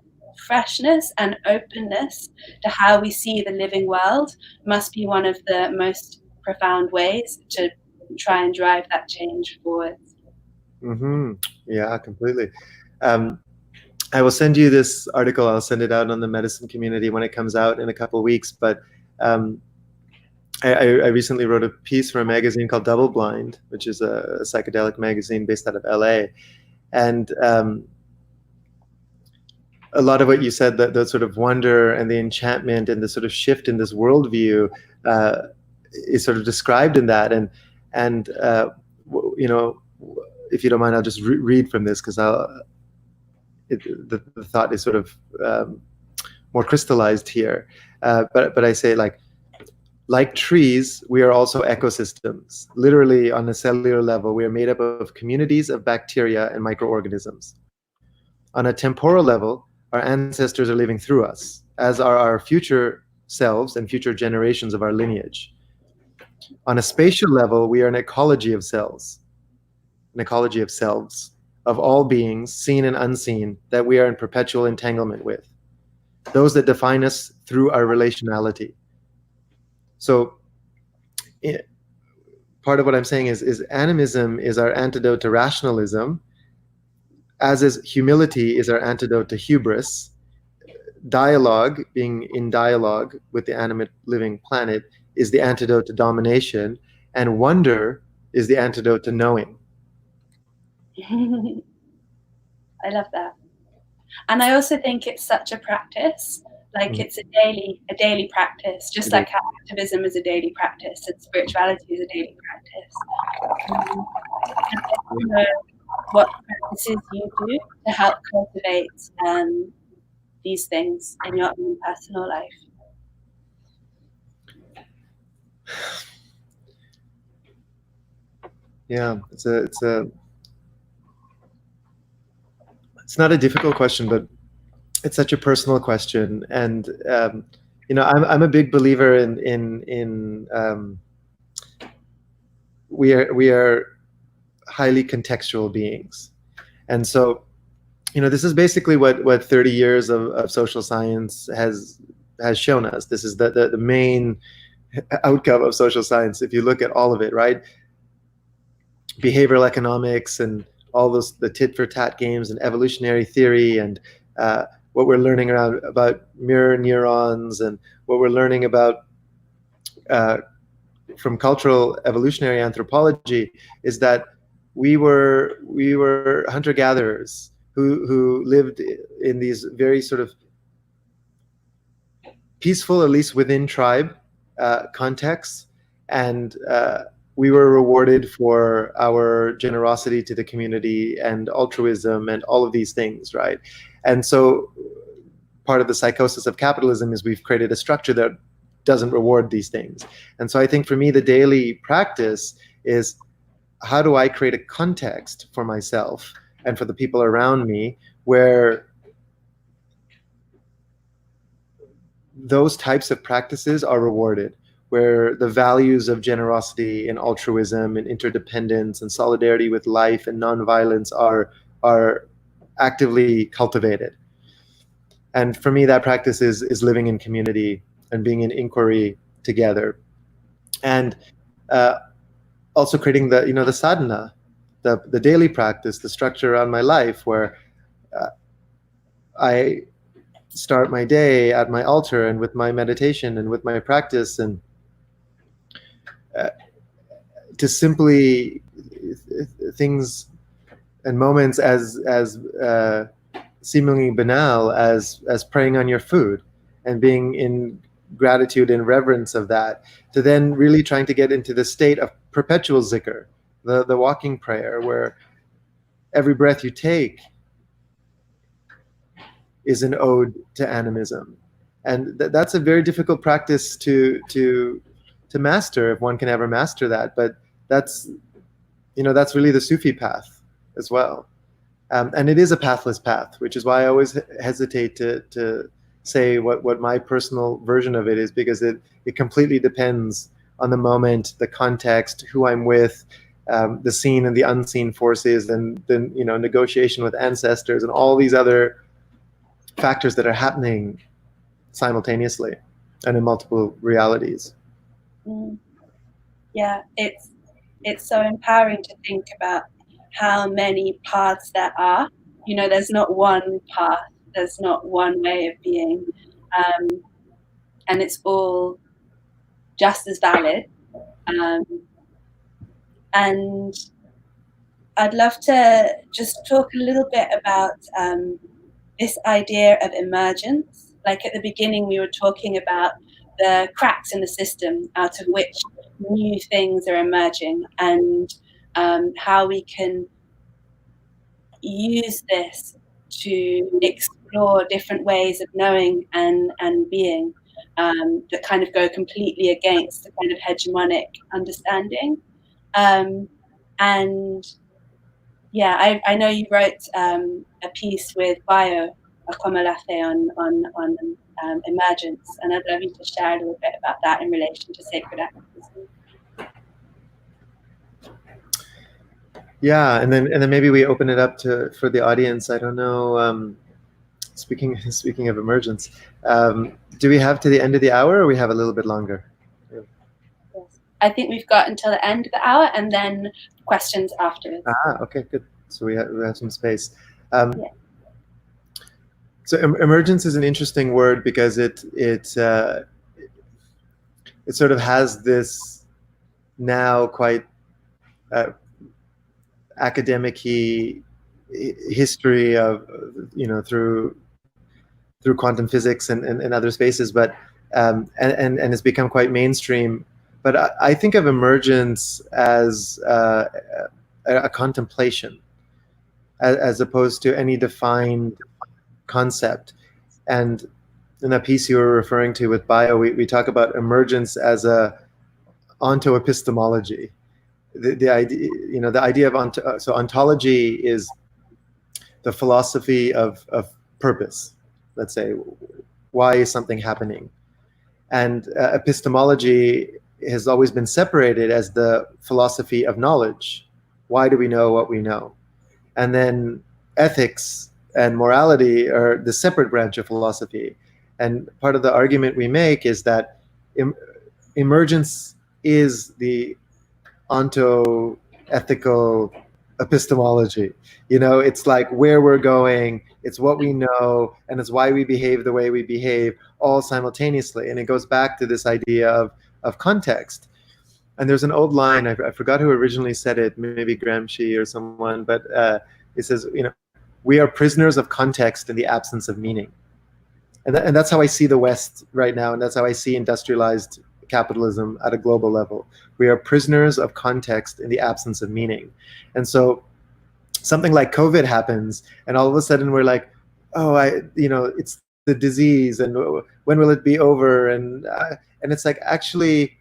freshness and openness to how we see the living world must be one of the most profound ways to try and drive that change forward. Mm-hmm. Yeah, completely. I will send you this article. I'll send it out on the medicine community when it comes out in a couple of weeks. But I recently wrote a piece for a magazine called Double Blind, which is a psychedelic magazine based out of LA. And a lot of what you said, that the sort of wonder and the enchantment and the sort of shift in this worldview is sort of described in that. And if you don't mind, I'll just read from this, because the thought is sort of more crystallized here. But I say, like trees, we are also ecosystems. Literally, on a cellular level, we are made up of communities of bacteria and microorganisms. On a temporal level, our ancestors are living through us, as are our future selves and future generations of our lineage. On a spatial level, we are an ecology of cells, an ecology of selves, of all beings, seen and unseen, that we are in perpetual entanglement with, those that define us through our relationality. So part of what I'm saying is animism is our antidote to rationalism, as is humility is our antidote to hubris. Dialogue, being in dialogue with the animate living planet, is the antidote to domination, and wonder is the antidote to knowing. I love that. And I also think it's such a practice. It's a daily practice, just like how activism is a daily practice and spirituality is a daily practice. What practices you do to help cultivate these things in your own personal life? Yeah, it's not a difficult question, but it's such a personal question. And I'm a big believer in we are highly contextual beings. And so, this is basically what 30 years of social science has shown us. This is the main outcome of social science, if you look at all of it, right? Behavioral economics and all the tit for tat games and evolutionary theory and what we're learning about mirror neurons and what we're learning about from cultural evolutionary anthropology is that we were hunter-gatherers who lived in these very sort of peaceful, at least within tribe contexts, and we were rewarded for our generosity to the community and altruism and all of these things, right? And so part of the psychosis of capitalism is we've created a structure that doesn't reward these things. And so I think for me, the daily practice is, how do I create a context for myself and for the people around me where those types of practices are rewarded, where the values of generosity and altruism and interdependence and solidarity with life and nonviolence are actively cultivated. And for me, that practice is living in community and being in inquiry together, and also creating the sadhana, the daily practice, the structure around my life where I start my day at my altar and with my meditation and with my practice, and to simply things and moments as seemingly banal as praying on your food and being in gratitude and reverence of that, to then really trying to get into the state of perpetual zikr, the walking prayer, where every breath you take is an ode to animism. And that's a very difficult practice to master, if one can ever master that. But that's, that's really the Sufi path as well. And it is a pathless path, which is why I always hesitate to say what my personal version of it is, because it completely depends on the moment, the context, who I'm with, the seen and the unseen forces, and then negotiation with ancestors and all these other factors that are happening simultaneously and in multiple realities. Yeah, it's so empowering to think about how many paths there are. There's not one path, there's not one way of being, and it's all just as valid. And I'd love to just talk a little bit about this idea of emergence. Like at the beginning, we were talking about the cracks in the system out of which new things are emerging, and how we can use this to explore different ways of knowing and being that kind of go completely against the kind of hegemonic understanding. And yeah, I know you wrote a piece with Bio Akomalafe on Emergence, and I'd love you to share a little bit about that in relation to sacred activism. Yeah, and then maybe we open it up for the audience. I don't know. Speaking of Emergence, do we have to the end of the hour, or we have a little bit longer? Yes. I think we've got until the end of the hour, and then questions afterwards. Okay, good. So we have some space. So emergence is an interesting word because it sort of has this now quite academic-y history of through quantum physics and other spaces, but and it's become quite mainstream. But I think of emergence as a contemplation, as opposed to any defined concept. And in that piece you were referring to with Bio, we talk about emergence as a ontoepistemology. The idea, the idea of so ontology is the philosophy of purpose. Let's say, why is something happening? And epistemology has always been separated as the philosophy of knowledge. Why do we know what we know? And then ethics and morality are the separate branch of philosophy. And part of the argument we make is that emergence is the onto-ethical epistemology. It's like where we're going, it's what we know, and it's why we behave the way we behave, all simultaneously. And it goes back to this idea of context. And there's an old line, I forgot who originally said it, maybe Gramsci or someone, but it says, we are prisoners of context in the absence of meaning. And that's how I see the West right now, and that's how I see industrialized capitalism at a global level. We are prisoners of context in the absence of meaning. And so something like COVID happens, and all of a sudden we're like, oh, it's the disease, and when will it be over? And it's like, actually,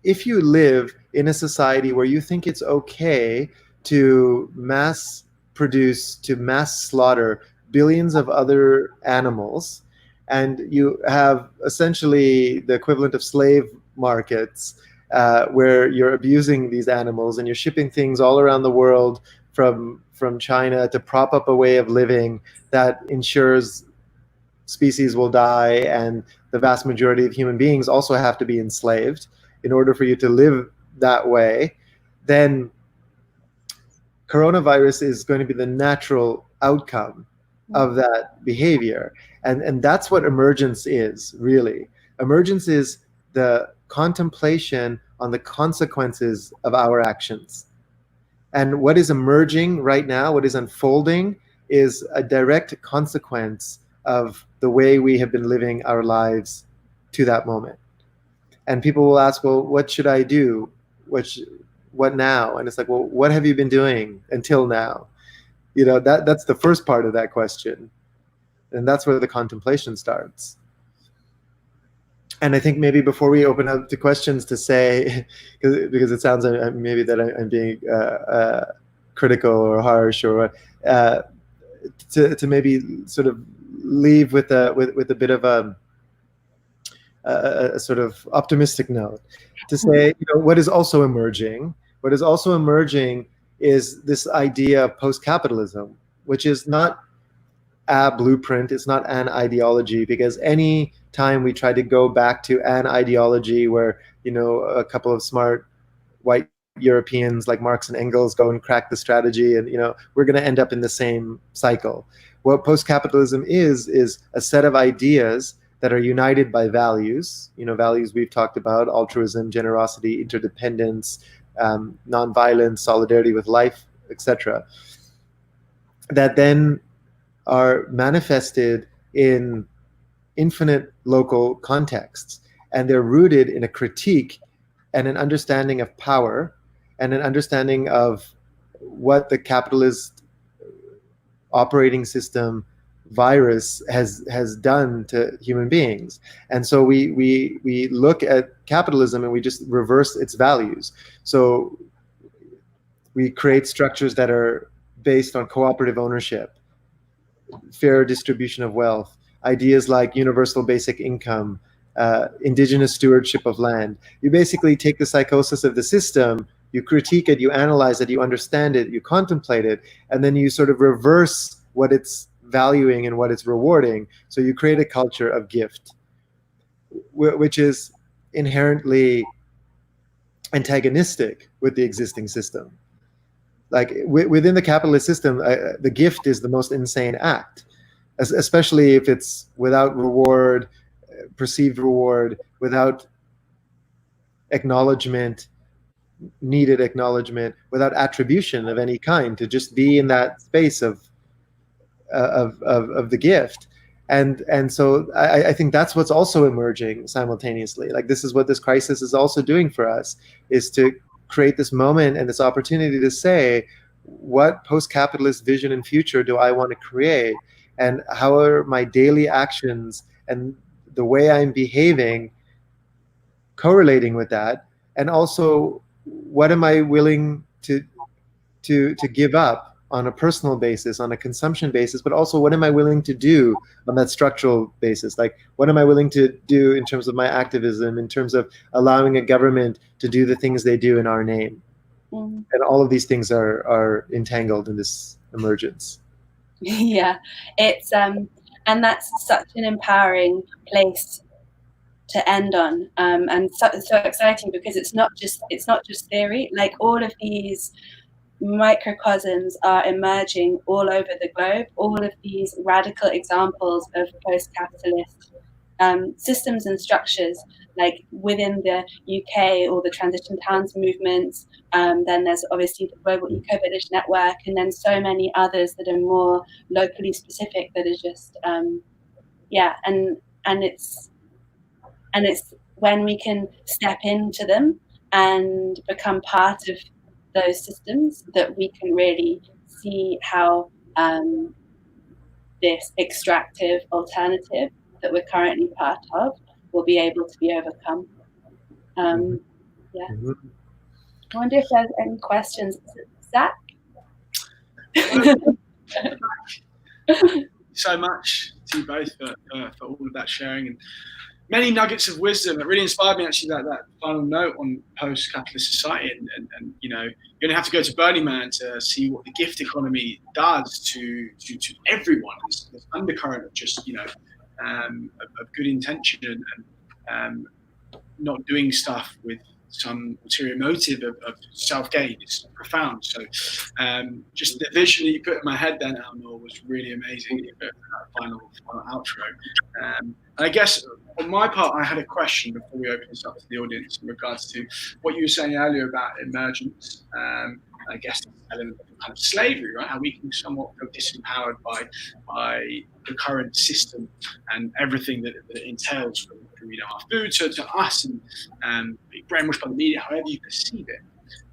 if you live in a society where you think it's okay to mass produce, to mass slaughter billions of other animals, and you have essentially the equivalent of slave markets where you're abusing these animals and you're shipping things all around the world from China to prop up a way of living that ensures species will die, and the vast majority of human beings also have to be enslaved in order for you to live that way, then coronavirus is going to be the natural outcome of that behavior. And that's what emergence is, really. Emergence is the contemplation on the consequences of our actions. And what is emerging right now, what is unfolding, is a direct consequence of the way we have been living our lives to that moment. And people will ask, well, what should I do? What now? And it's like, well, what have you been doing until now? You know, that's the first part of that question. And that's where the contemplation starts. And I think maybe before we open up to questions, to say, because it sounds maybe that I'm being critical or harsh, or to maybe sort of leave with a bit of a sort of optimistic note, to say, you know, what is also emerging is this idea of post-capitalism, which is not a blueprint, it's not an ideology, because any time we try to go back to an ideology where, you know, a couple of smart white Europeans like Marx and Engels go and crack the strategy, and, you know, we're going to end up in the same cycle. What post-capitalism is a set of ideas that are united by values, you know, values we've talked about: altruism, generosity, interdependence, nonviolence, solidarity with life, etc., that then are manifested in infinite local contexts. And they're rooted in a critique and an understanding of power and an understanding of what the capitalist operating system virus has done to human beings. And so we look at capitalism and we just reverse its values. So we create structures that are based on cooperative ownership, fair distribution of wealth, ideas like universal basic income, indigenous stewardship of land. You basically take the psychosis of the system, you critique it, you analyze it, you understand it, you contemplate it, and then you sort of reverse what it's valuing and what it's rewarding. So you create a culture of gift, which is inherently antagonistic with the existing system. Like within the capitalist system, the gift is the most insane act, especially if it's without reward, perceived reward, without acknowledgement, needed acknowledgement, without attribution of any kind, to just be in that space of the gift. And so I think that's what's also emerging simultaneously. Like, this is what this crisis is also doing for us, is to create this moment and this opportunity to say, what post-capitalist vision and future do I want to create? And how are my daily actions and the way I'm behaving correlating with that? And also, what am I willing to give up on a personal basis, on a consumption basis, but also what am I willing to do on that structural basis? Like, what am I willing to do in terms of my activism, in terms of allowing a government to do the things they do in our name? And all of these things are entangled in this emergence. Yeah, it's and that's such an empowering place to end on, and so exciting, because it's not just theory. Like, all of these microcosms are emerging all over the globe. All of these radical examples of post-capitalist systems and structures, like within the UK, or the transition towns movements. Then there's obviously the Global Eco Village Network, and then so many others that are more locally specific, that is just and it's when we can step into them and become part of those systems that we can really see how this extractive alternative that we're currently part of will be able to be overcome. Yeah. I wonder if there's any questions. Zach? So much to you both for all of that sharing, and many nuggets of wisdom that really inspired me, actually, that final note on post-capitalist society. And you know, you're going to have to go to Burning Man to see what the gift economy does to everyone. There's undercurrent of just, you know, of good intention and not doing stuff with some ulterior motive of self-gain. It's profound. So just the vision that you put in my head then, Alnoor, was really amazing. That final outro. And I guess on my part, I had a question before we open this up to the audience in regards to what you were saying earlier about emergence. I guess the element of kind of slavery, right? How we can somewhat feel disempowered by the current system and everything that it entails from our food to us and being brainwashed by the media, however you perceive it.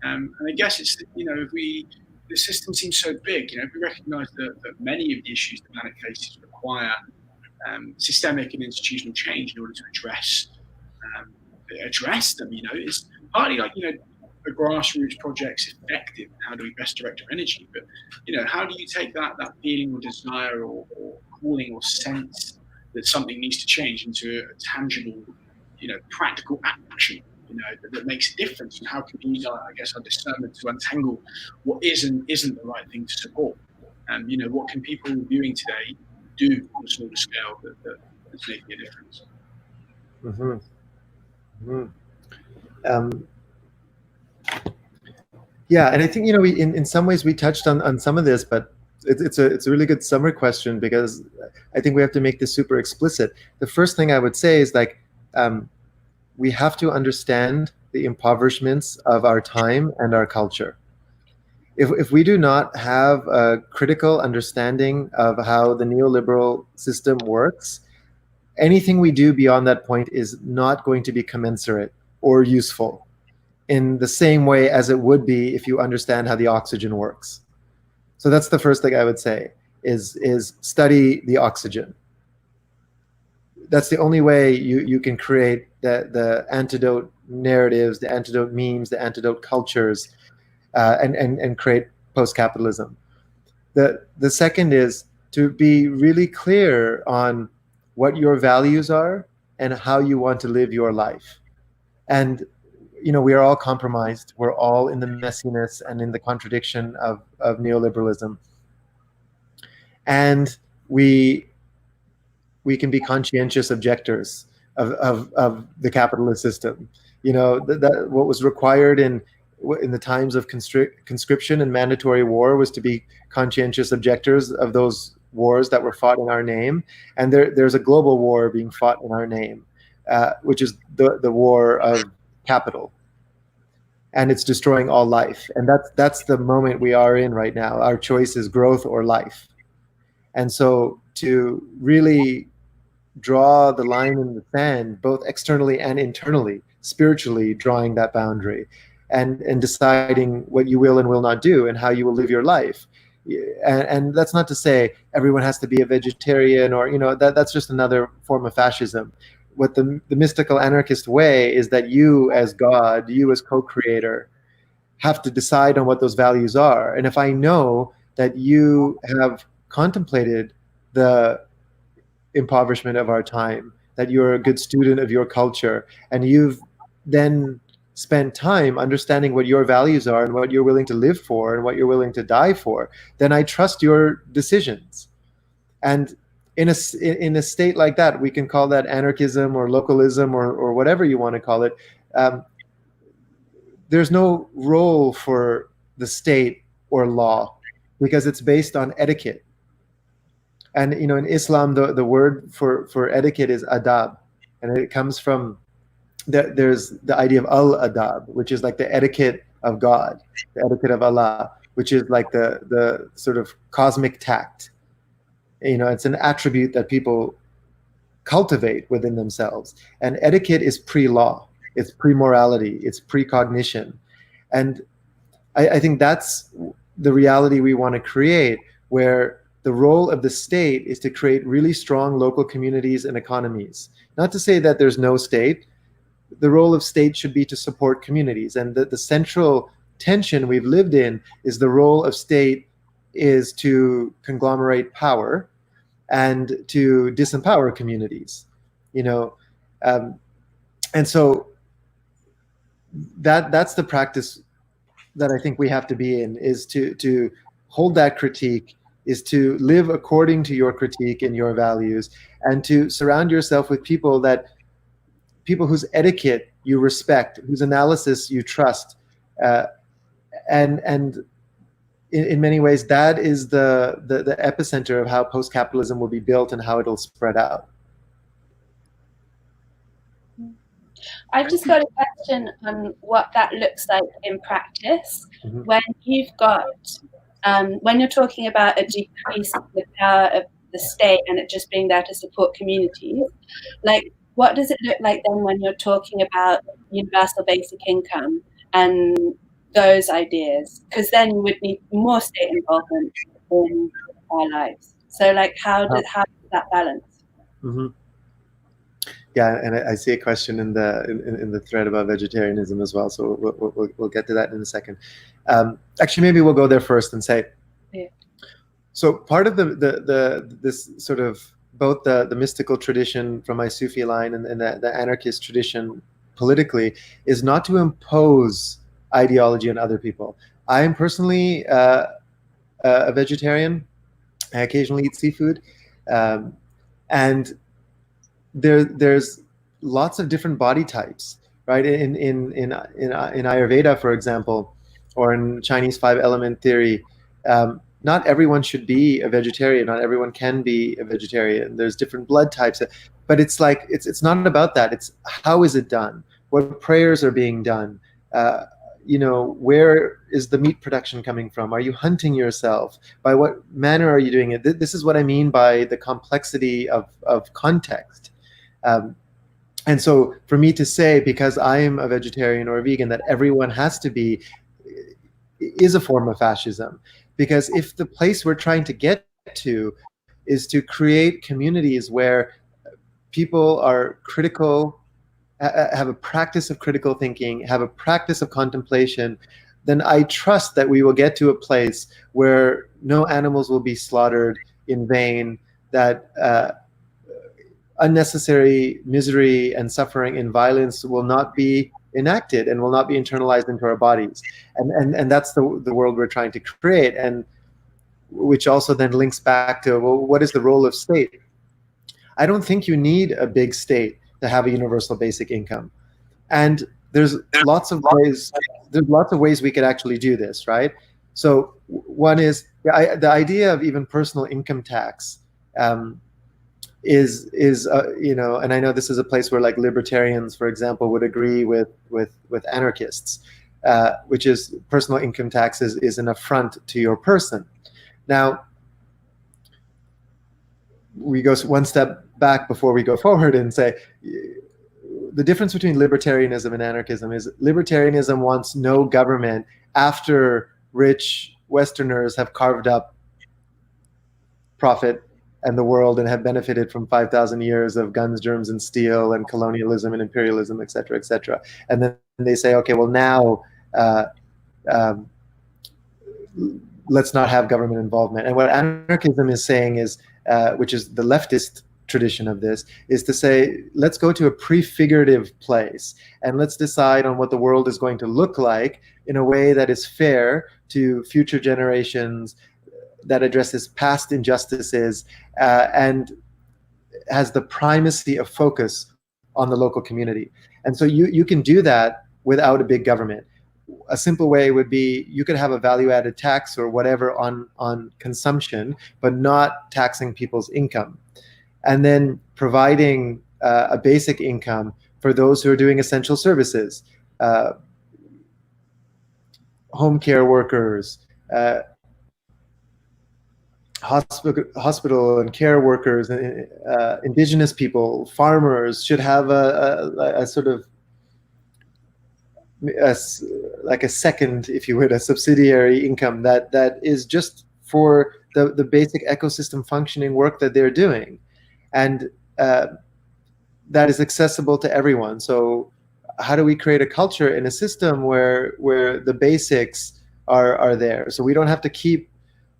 And I guess it's, if the system seems so big, if we recognise that many of the issues the planet faces require systemic and institutional change in order to address them, it's partly like, the grassroots project's effective. How do we best direct our energy? But, how do you take that feeling or desire or calling or sense that something needs to change into a tangible, practical action, that makes a difference? And how can we use our discernment to untangle what is and isn't the right thing to support? And, what can people viewing today do on a smaller scale that's making a difference? Mm-hmm. Mm-hmm. Yeah, and I think we in some ways we touched on some of this, but it's a really good summary question, because I think we have to make this super explicit. The first thing I would say is we have to understand the impoverishments of our time and our culture. If we do not have a critical understanding of how the neoliberal system works, anything we do beyond that point is not going to be commensurate or useful in the same way as it would be if you understand how the oxygen works. So that's the first thing I would say, is study the oxygen. That's the only way you can create the antidote narratives, the antidote memes, the antidote cultures, and create post-capitalism. The second is to be really clear on what your values are and how you want to live your life. And we are all compromised. We're all in the messiness and in the contradiction of neoliberalism. And we can be conscientious objectors of the capitalist system. That what was required in the times of conscription and mandatory war was to be conscientious objectors of those wars that were fought in our name. And there's a global war being fought in our name, which is the war of capital, and it's destroying all life. And that's the moment we are in right now. Our choice is growth or life. And so to really draw the line in the sand, both externally and internally, spiritually drawing that boundary, and deciding what you will and will not do and how you will live your life. And that's not to say everyone has to be a vegetarian or that's just another form of fascism. What the mystical anarchist way is that you as God, you as co-creator, have to decide on what those values are. And if I know that you have contemplated the impoverishment of our time, that you're a good student of your culture, and you've then spent time understanding what your values are and what you're willing to live for and what you're willing to die for, then I trust your decisions. And in a state like that, we can call that anarchism or localism or whatever you want to call it. There's no role for the state or law, because it's based on etiquette. And in Islam, the word for etiquette is adab, and it comes from there's the idea of al-adab, which is like the etiquette of God, the etiquette of Allah, which is like the sort of cosmic tact. It's an attribute that people cultivate within themselves. And etiquette is pre-law, it's pre-morality, it's precognition. And I think that's the reality we want to create, where the role of the state is to create really strong local communities and economies. Not to say that there's no state. The role of state should be to support communities. And the central tension we've lived in is the role of state is to conglomerate power and to disempower communities, and so that's the practice that I think we have to be in, is to hold that critique, is to live according to your critique and your values, and to surround yourself with people whose etiquette you respect, whose analysis you trust, and in many ways, that is the epicenter of how post-capitalism will be built and how it'll spread out. I've just got a question on what that looks like in practice. Mm-hmm. When you've got, when you're talking about a decrease of the power of the state and it just being there to support communities, like what does it look like then when you're talking about universal basic income and those ideas? Because then you would need more state involvement in our lives. So like how does that balance? Mm-hmm. Yeah, and I see a question in the thread about vegetarianism as well. So we'll get to that in a second. Actually, maybe we'll go there first and say. Yeah. So part of this sort of both the mystical tradition from my Sufi line and the anarchist tradition politically is not to impose ideology on other people. I am personally a vegetarian. I occasionally eat seafood, and there's lots of different body types, right? In Ayurveda, for example, or in Chinese 5-element theory, not everyone should be a vegetarian. Not everyone can be a vegetarian. There's different blood types, but it's like it's not about that. It's how is it done? What prayers are being done? Where is the meat production coming from? Are you hunting yourself? By what manner are you doing it? This is what I mean by the complexity of context. And so for me to say, because I'm a vegetarian or a vegan, that everyone has to be, is a form of fascism. Because if the place we're trying to get to is to create communities where people are critical, have a practice of critical thinking, have a practice of contemplation, then I trust that we will get to a place where no animals will be slaughtered in vain, that unnecessary misery and suffering and violence will not be enacted and will not be internalized into our bodies. And that's the world we're trying to create, and which also then links back to, well, what is the role of state? I don't think you need a big state to have a universal basic income. And there's lots of ways we could actually do this, right? So one is the idea of even personal income tax is and I know this is a place where like libertarians, for example, would agree with anarchists, which is personal income tax is an affront to your person. Now, we go one step back before we go forward and say the difference between libertarianism and anarchism is libertarianism wants no government after rich Westerners have carved up profit and the world and have benefited from 5,000 years of guns, germs, and steel and colonialism and imperialism, et cetera, et cetera. And then they say, okay, well now let's not have government involvement. And what anarchism is saying is, which is the leftist tradition of this, is to say, let's go to a prefigurative place and let's decide on what the world is going to look like in a way that is fair to future generations, that addresses past injustices, and has the primacy of focus on the local community. And so you can do that without a big government. A simple way would be you could have a value-added tax or whatever on consumption, but not taxing people's income. And then providing a basic income for those who are doing essential services, home care workers, hospital and care workers, indigenous people, farmers should have a sort of like a second, if you would, a subsidiary income that is just for the basic ecosystem functioning work that they're doing. And that is accessible to everyone. So how do we create a culture in a system where the basics are there? So we don't have to keep,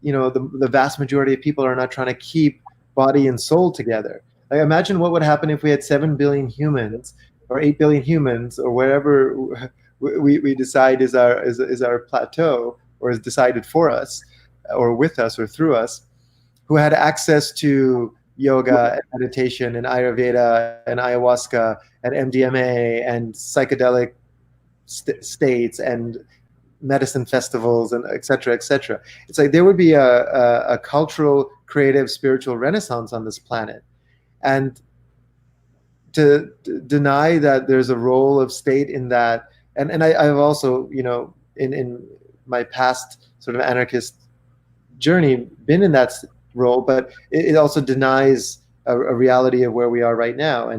the vast majority of people are not trying to keep body and soul together. Like, imagine what would happen if we had 7 billion humans or 8 billion humans or wherever we decide is our plateau, or is decided for us or with us or through us, who had access to yoga and meditation and Ayurveda and ayahuasca and MDMA and psychedelic states and medicine festivals and et cetera, et cetera. It's like there would be a cultural, creative, spiritual renaissance on this planet. And to deny that there's a role of state in that, and I've also, in my past sort of anarchist journey been in that role, but it also denies a reality of where we are right now.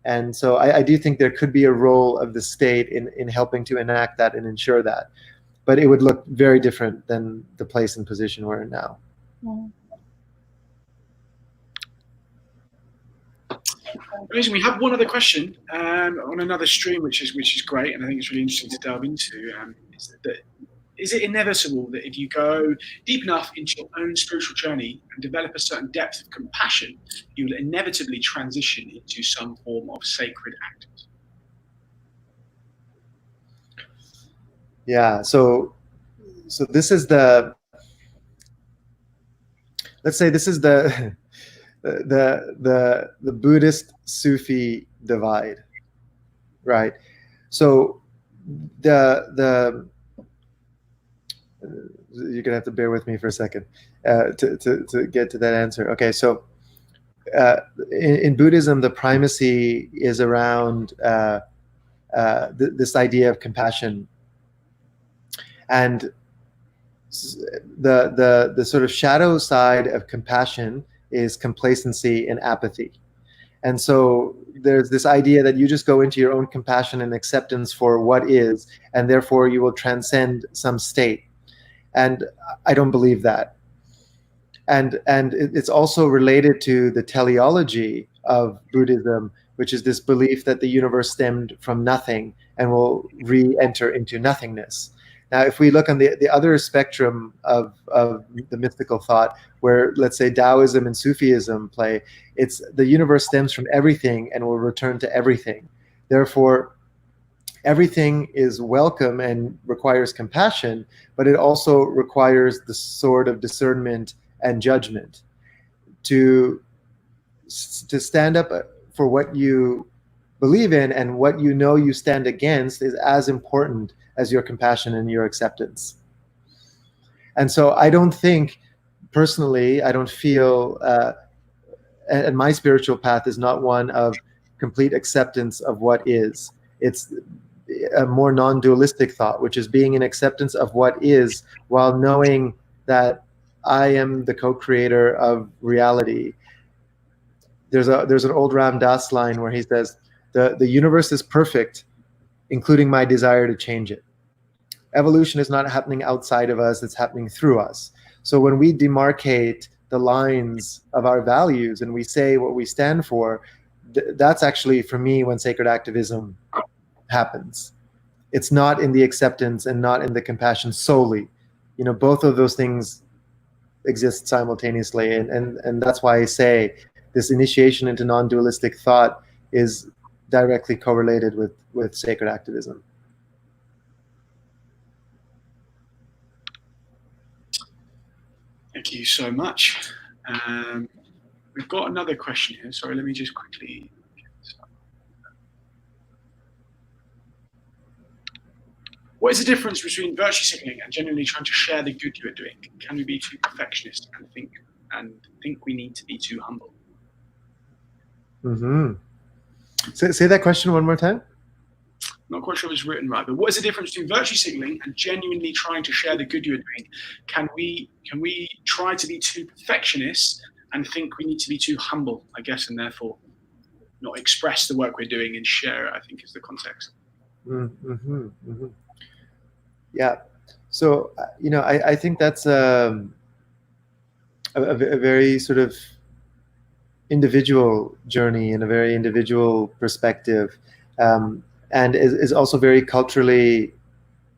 And so I do think there could be a role of the state in helping to enact that and ensure that. But it would look very different than the place and position we're in now. Mm. Amazing. We have one other question on another stream, which is great, and I think it's really interesting to delve into. Is it inevitable that if you go deep enough into your own spiritual journey and develop a certain depth of compassion, you will inevitably transition into some form of sacred activism? Yeah. So this is the. Let's say this is the Buddhist Sufi divide, right? So you're gonna have to bear with me for a second to get to that answer. Okay, so in Buddhism, the primacy is around this idea of compassion, and the sort of shadow side of compassion is complacency and apathy. And so there's this idea that you just go into your own compassion and acceptance for what is, and therefore you will transcend some state. And I don't believe that. And it's also related to the teleology of Buddhism, which is this belief that the universe stemmed from nothing and will re-enter into nothingness. Now, if we look on the other spectrum of the mystical thought, where, let's say, Taoism and Sufism play, it's the universe stems from everything and will return to everything. Therefore, everything is welcome and requires compassion, but it also requires the sort of discernment and judgment to stand up for what you believe in, and what you know you stand against is as important as your compassion and your acceptance. And so I don't think, personally, I don't feel, and my spiritual path is not one of complete acceptance of what is. It's a more non-dualistic thought, which is being in acceptance of what is, while knowing that I am the co-creator of reality. There's an old Ram Dass line where he says, the universe is perfect, including my desire to change it. Evolution is not happening outside of us, it's happening through us. So when we demarcate the lines of our values and we say what we stand for, that's actually, for me, when sacred activism happens. It's not in the acceptance and not in the compassion solely. Both of those things exist simultaneously, and that's why I say this initiation into non-dualistic thought is directly correlated with sacred activism. Thank you so much. We've got another question here. Sorry, let me just quickly get this up. What is the difference between virtue signaling and genuinely trying to share the good you are doing? Can we be too perfectionist and think we need to be too humble? Mm-hmm. Say that question one more time. Not quite sure if it's written right, but what is the difference between virtue signaling and genuinely trying to share the good you are doing? Can we try to be too perfectionist and think we need to be too humble, I guess, and therefore not express the work we're doing and share it, I think, is the context. Mm-hmm. Mm-hmm. Yeah. So, I think that's a very sort of individual journey and a very individual perspective. And is also very culturally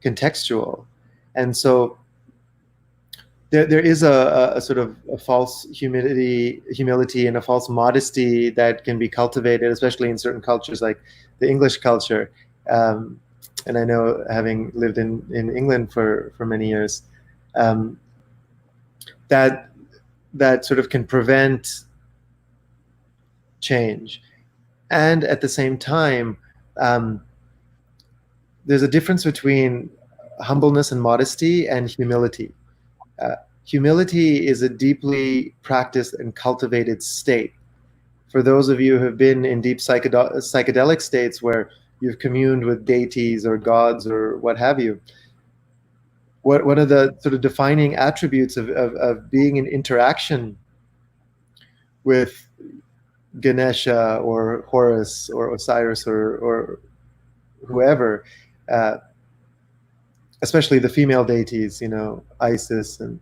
contextual. And so there is a sort of a false humility and a false modesty that can be cultivated, especially in certain cultures like the English culture. And I know, having lived in England for many years, that sort of can prevent change. And at the same time, there's a difference between humbleness and modesty and humility. Humility is a deeply practiced and cultivated state. For those of you who have been in deep psychedelic states where you've communed with deities or gods or what have you, one of the sort of defining attributes of being in interaction with Ganesha or Horus or Osiris or whoever, especially the female deities, Isis and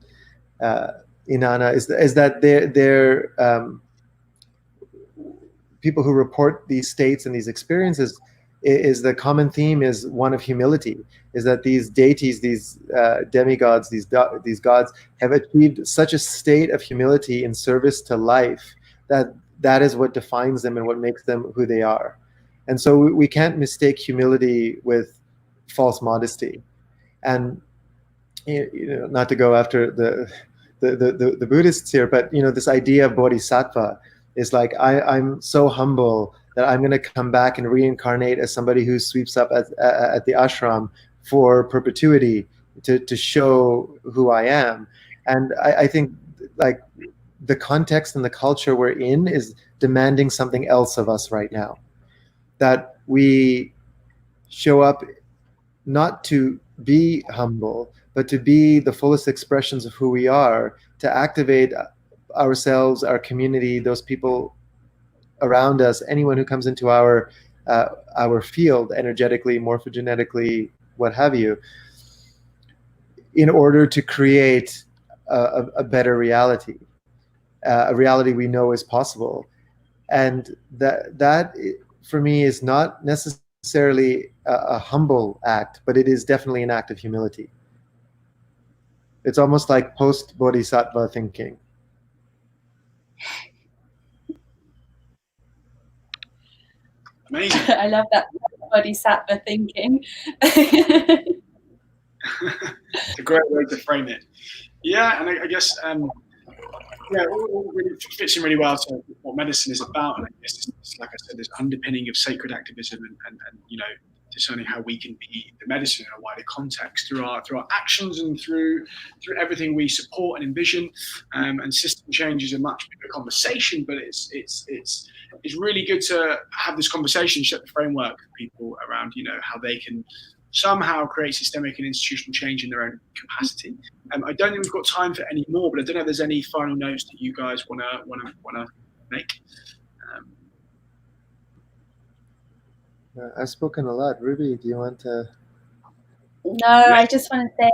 Inanna, is that they're people who report these states and these experiences, is the common theme is one of humility, is that these deities, these demigods, these gods have achieved such a state of humility in service to life that is what defines them and what makes them who they are. And so we can't mistake humility with false modesty. And not to go after the Buddhists here, but this idea of bodhisattva is like, I'm so humble that I'm going to come back and reincarnate as somebody who sweeps up at the ashram for perpetuity to show who I am. And I think like the context and the culture we're in is demanding something else of us right now, that we show up not to be humble, but to be the fullest expressions of who we are, to activate ourselves, our community, those people around us, anyone who comes into our field, energetically, morphogenetically, what have you, in order to create a better reality, a reality we know is possible. And that for me is not necessarily a humble act, but it is definitely an act of humility. It's almost like post-bodhisattva thinking. Amazing. I love that bodhisattva thinking. It's a great way to frame it. Yeah, and I guess it all really fits in really well to what medicine is about. And I guess it's, like I said, this underpinning of sacred activism and discerning how we can be the medicine in a wider context through our actions and through everything we support and envision. And system change is a much bigger conversation, but it's really good to have this conversation, set the framework for people around how they can somehow create systemic and institutional change in their own capacity. I don't think we've got time for any more, but I don't know if there's any final notes that you guys want to make. I've spoken a lot. Ruby, do you want to? No, I just want to say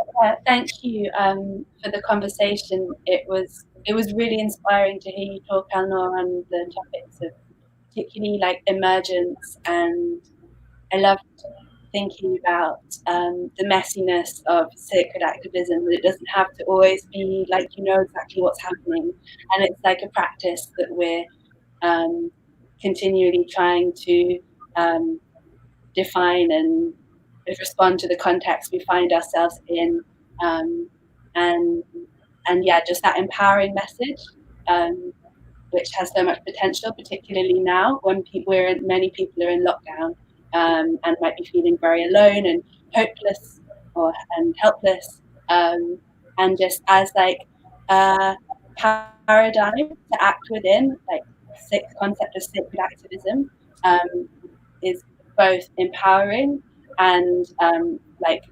thank you for the conversation. It was really inspiring to hear you talk, Alnoor, on the topics of particularly like emergence, and I loved thinking about the messiness of sacred activism, that it doesn't have to always be like exactly what's happening, and it's like a practice that we're continually trying to define and respond to the context we find ourselves in, and just that empowering message, which has so much potential, particularly now when many people are in lockdown and might be feeling very alone and hopeless and helpless, and just as like a paradigm to act within, like the concept of sacred activism is both empowering and like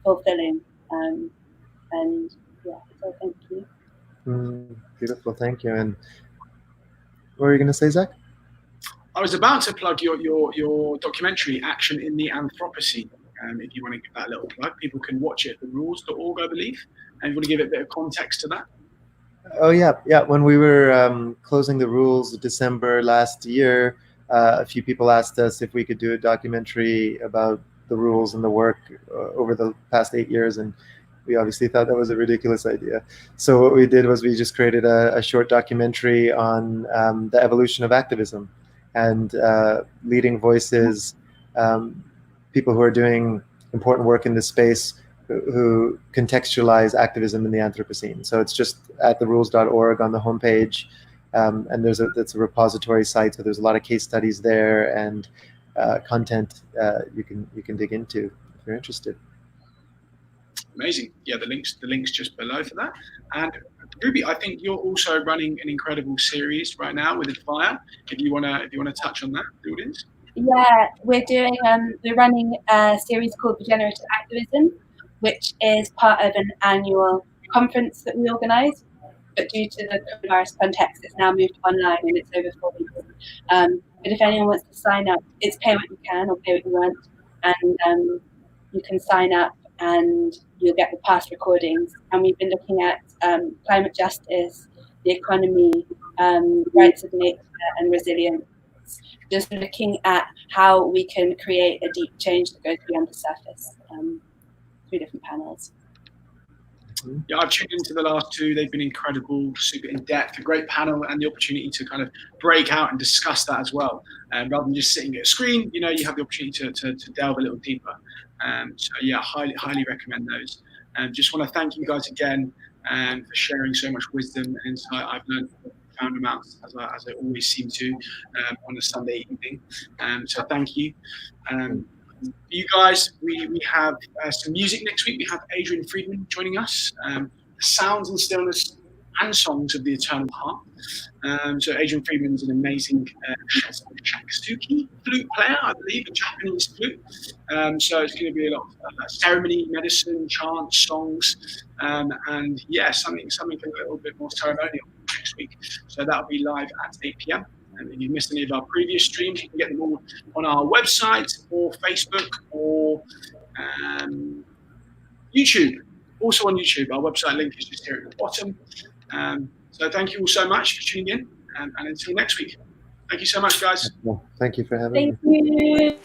fulfilling, and so thank you. Beautiful, thank you. And what were you going to say, Zach? I was about to plug your documentary, Action in the Anthropocene. If you want to give that a little plug, people can watch it at therules.org, I believe. And you want to give it a bit of context to that? Oh, yeah. When we were closing the rules December last year, a few people asked us if we could do a documentary about the rules and the work over the past 8 years, and we obviously thought that was a ridiculous idea. So what we did was we just created a short documentary on the evolution of activism and leading voices, people who are doing important work in this space who contextualize activism in the Anthropocene. So it's just at therules.org on the homepage. and that's a repository site, so there's a lot of case studies there and content you can dig into if you're interested. Amazing. Yeah, the links just below for that. And Ruby, I think you're also running an incredible series right now with Advaya. If you wanna touch on that, the audience. Yeah, we're running a series called Regenerative Activism, which is part of an annual conference that we organise. But due to the coronavirus context, it's now moved online and it's over 4 weeks. But if anyone wants to sign up, it's pay what you can or pay what you want, and you can sign up and you'll get the past recordings. And we've been looking at climate justice, the economy, rights of nature, and resilience. Just looking at how we can create a deep change that goes beyond the surface through different panels. Yeah, I've tuned into the last two. They've been incredible, super in depth, a great panel, and the opportunity to kind of break out and discuss that as well. Rather than just sitting at a screen, you have the opportunity to delve a little deeper. So yeah, highly recommend those. Just want to thank you guys again for sharing so much wisdom and insight. I've learned profound amounts, as I always seem to on a Sunday evening. So thank you. You guys, we have some music next week. We have Adrian Friedman joining us. Sounds and Stillness and Songs of the Eternal Heart. So Adrian Friedman is an amazing shakusuki flute player, I believe, a Japanese flute. So it's going to be a lot of ceremony, medicine, chants, songs, and yeah, something a little bit more ceremonial next week. So that'll be live at 8 p.m. And if you've missed any of our previous streams, you can get them all on our website or Facebook or YouTube. Also on YouTube, our website link is just here at the bottom. So thank you all so much for tuning in, and until next week. Thank you so much, guys. Thank you for having me. Thank you.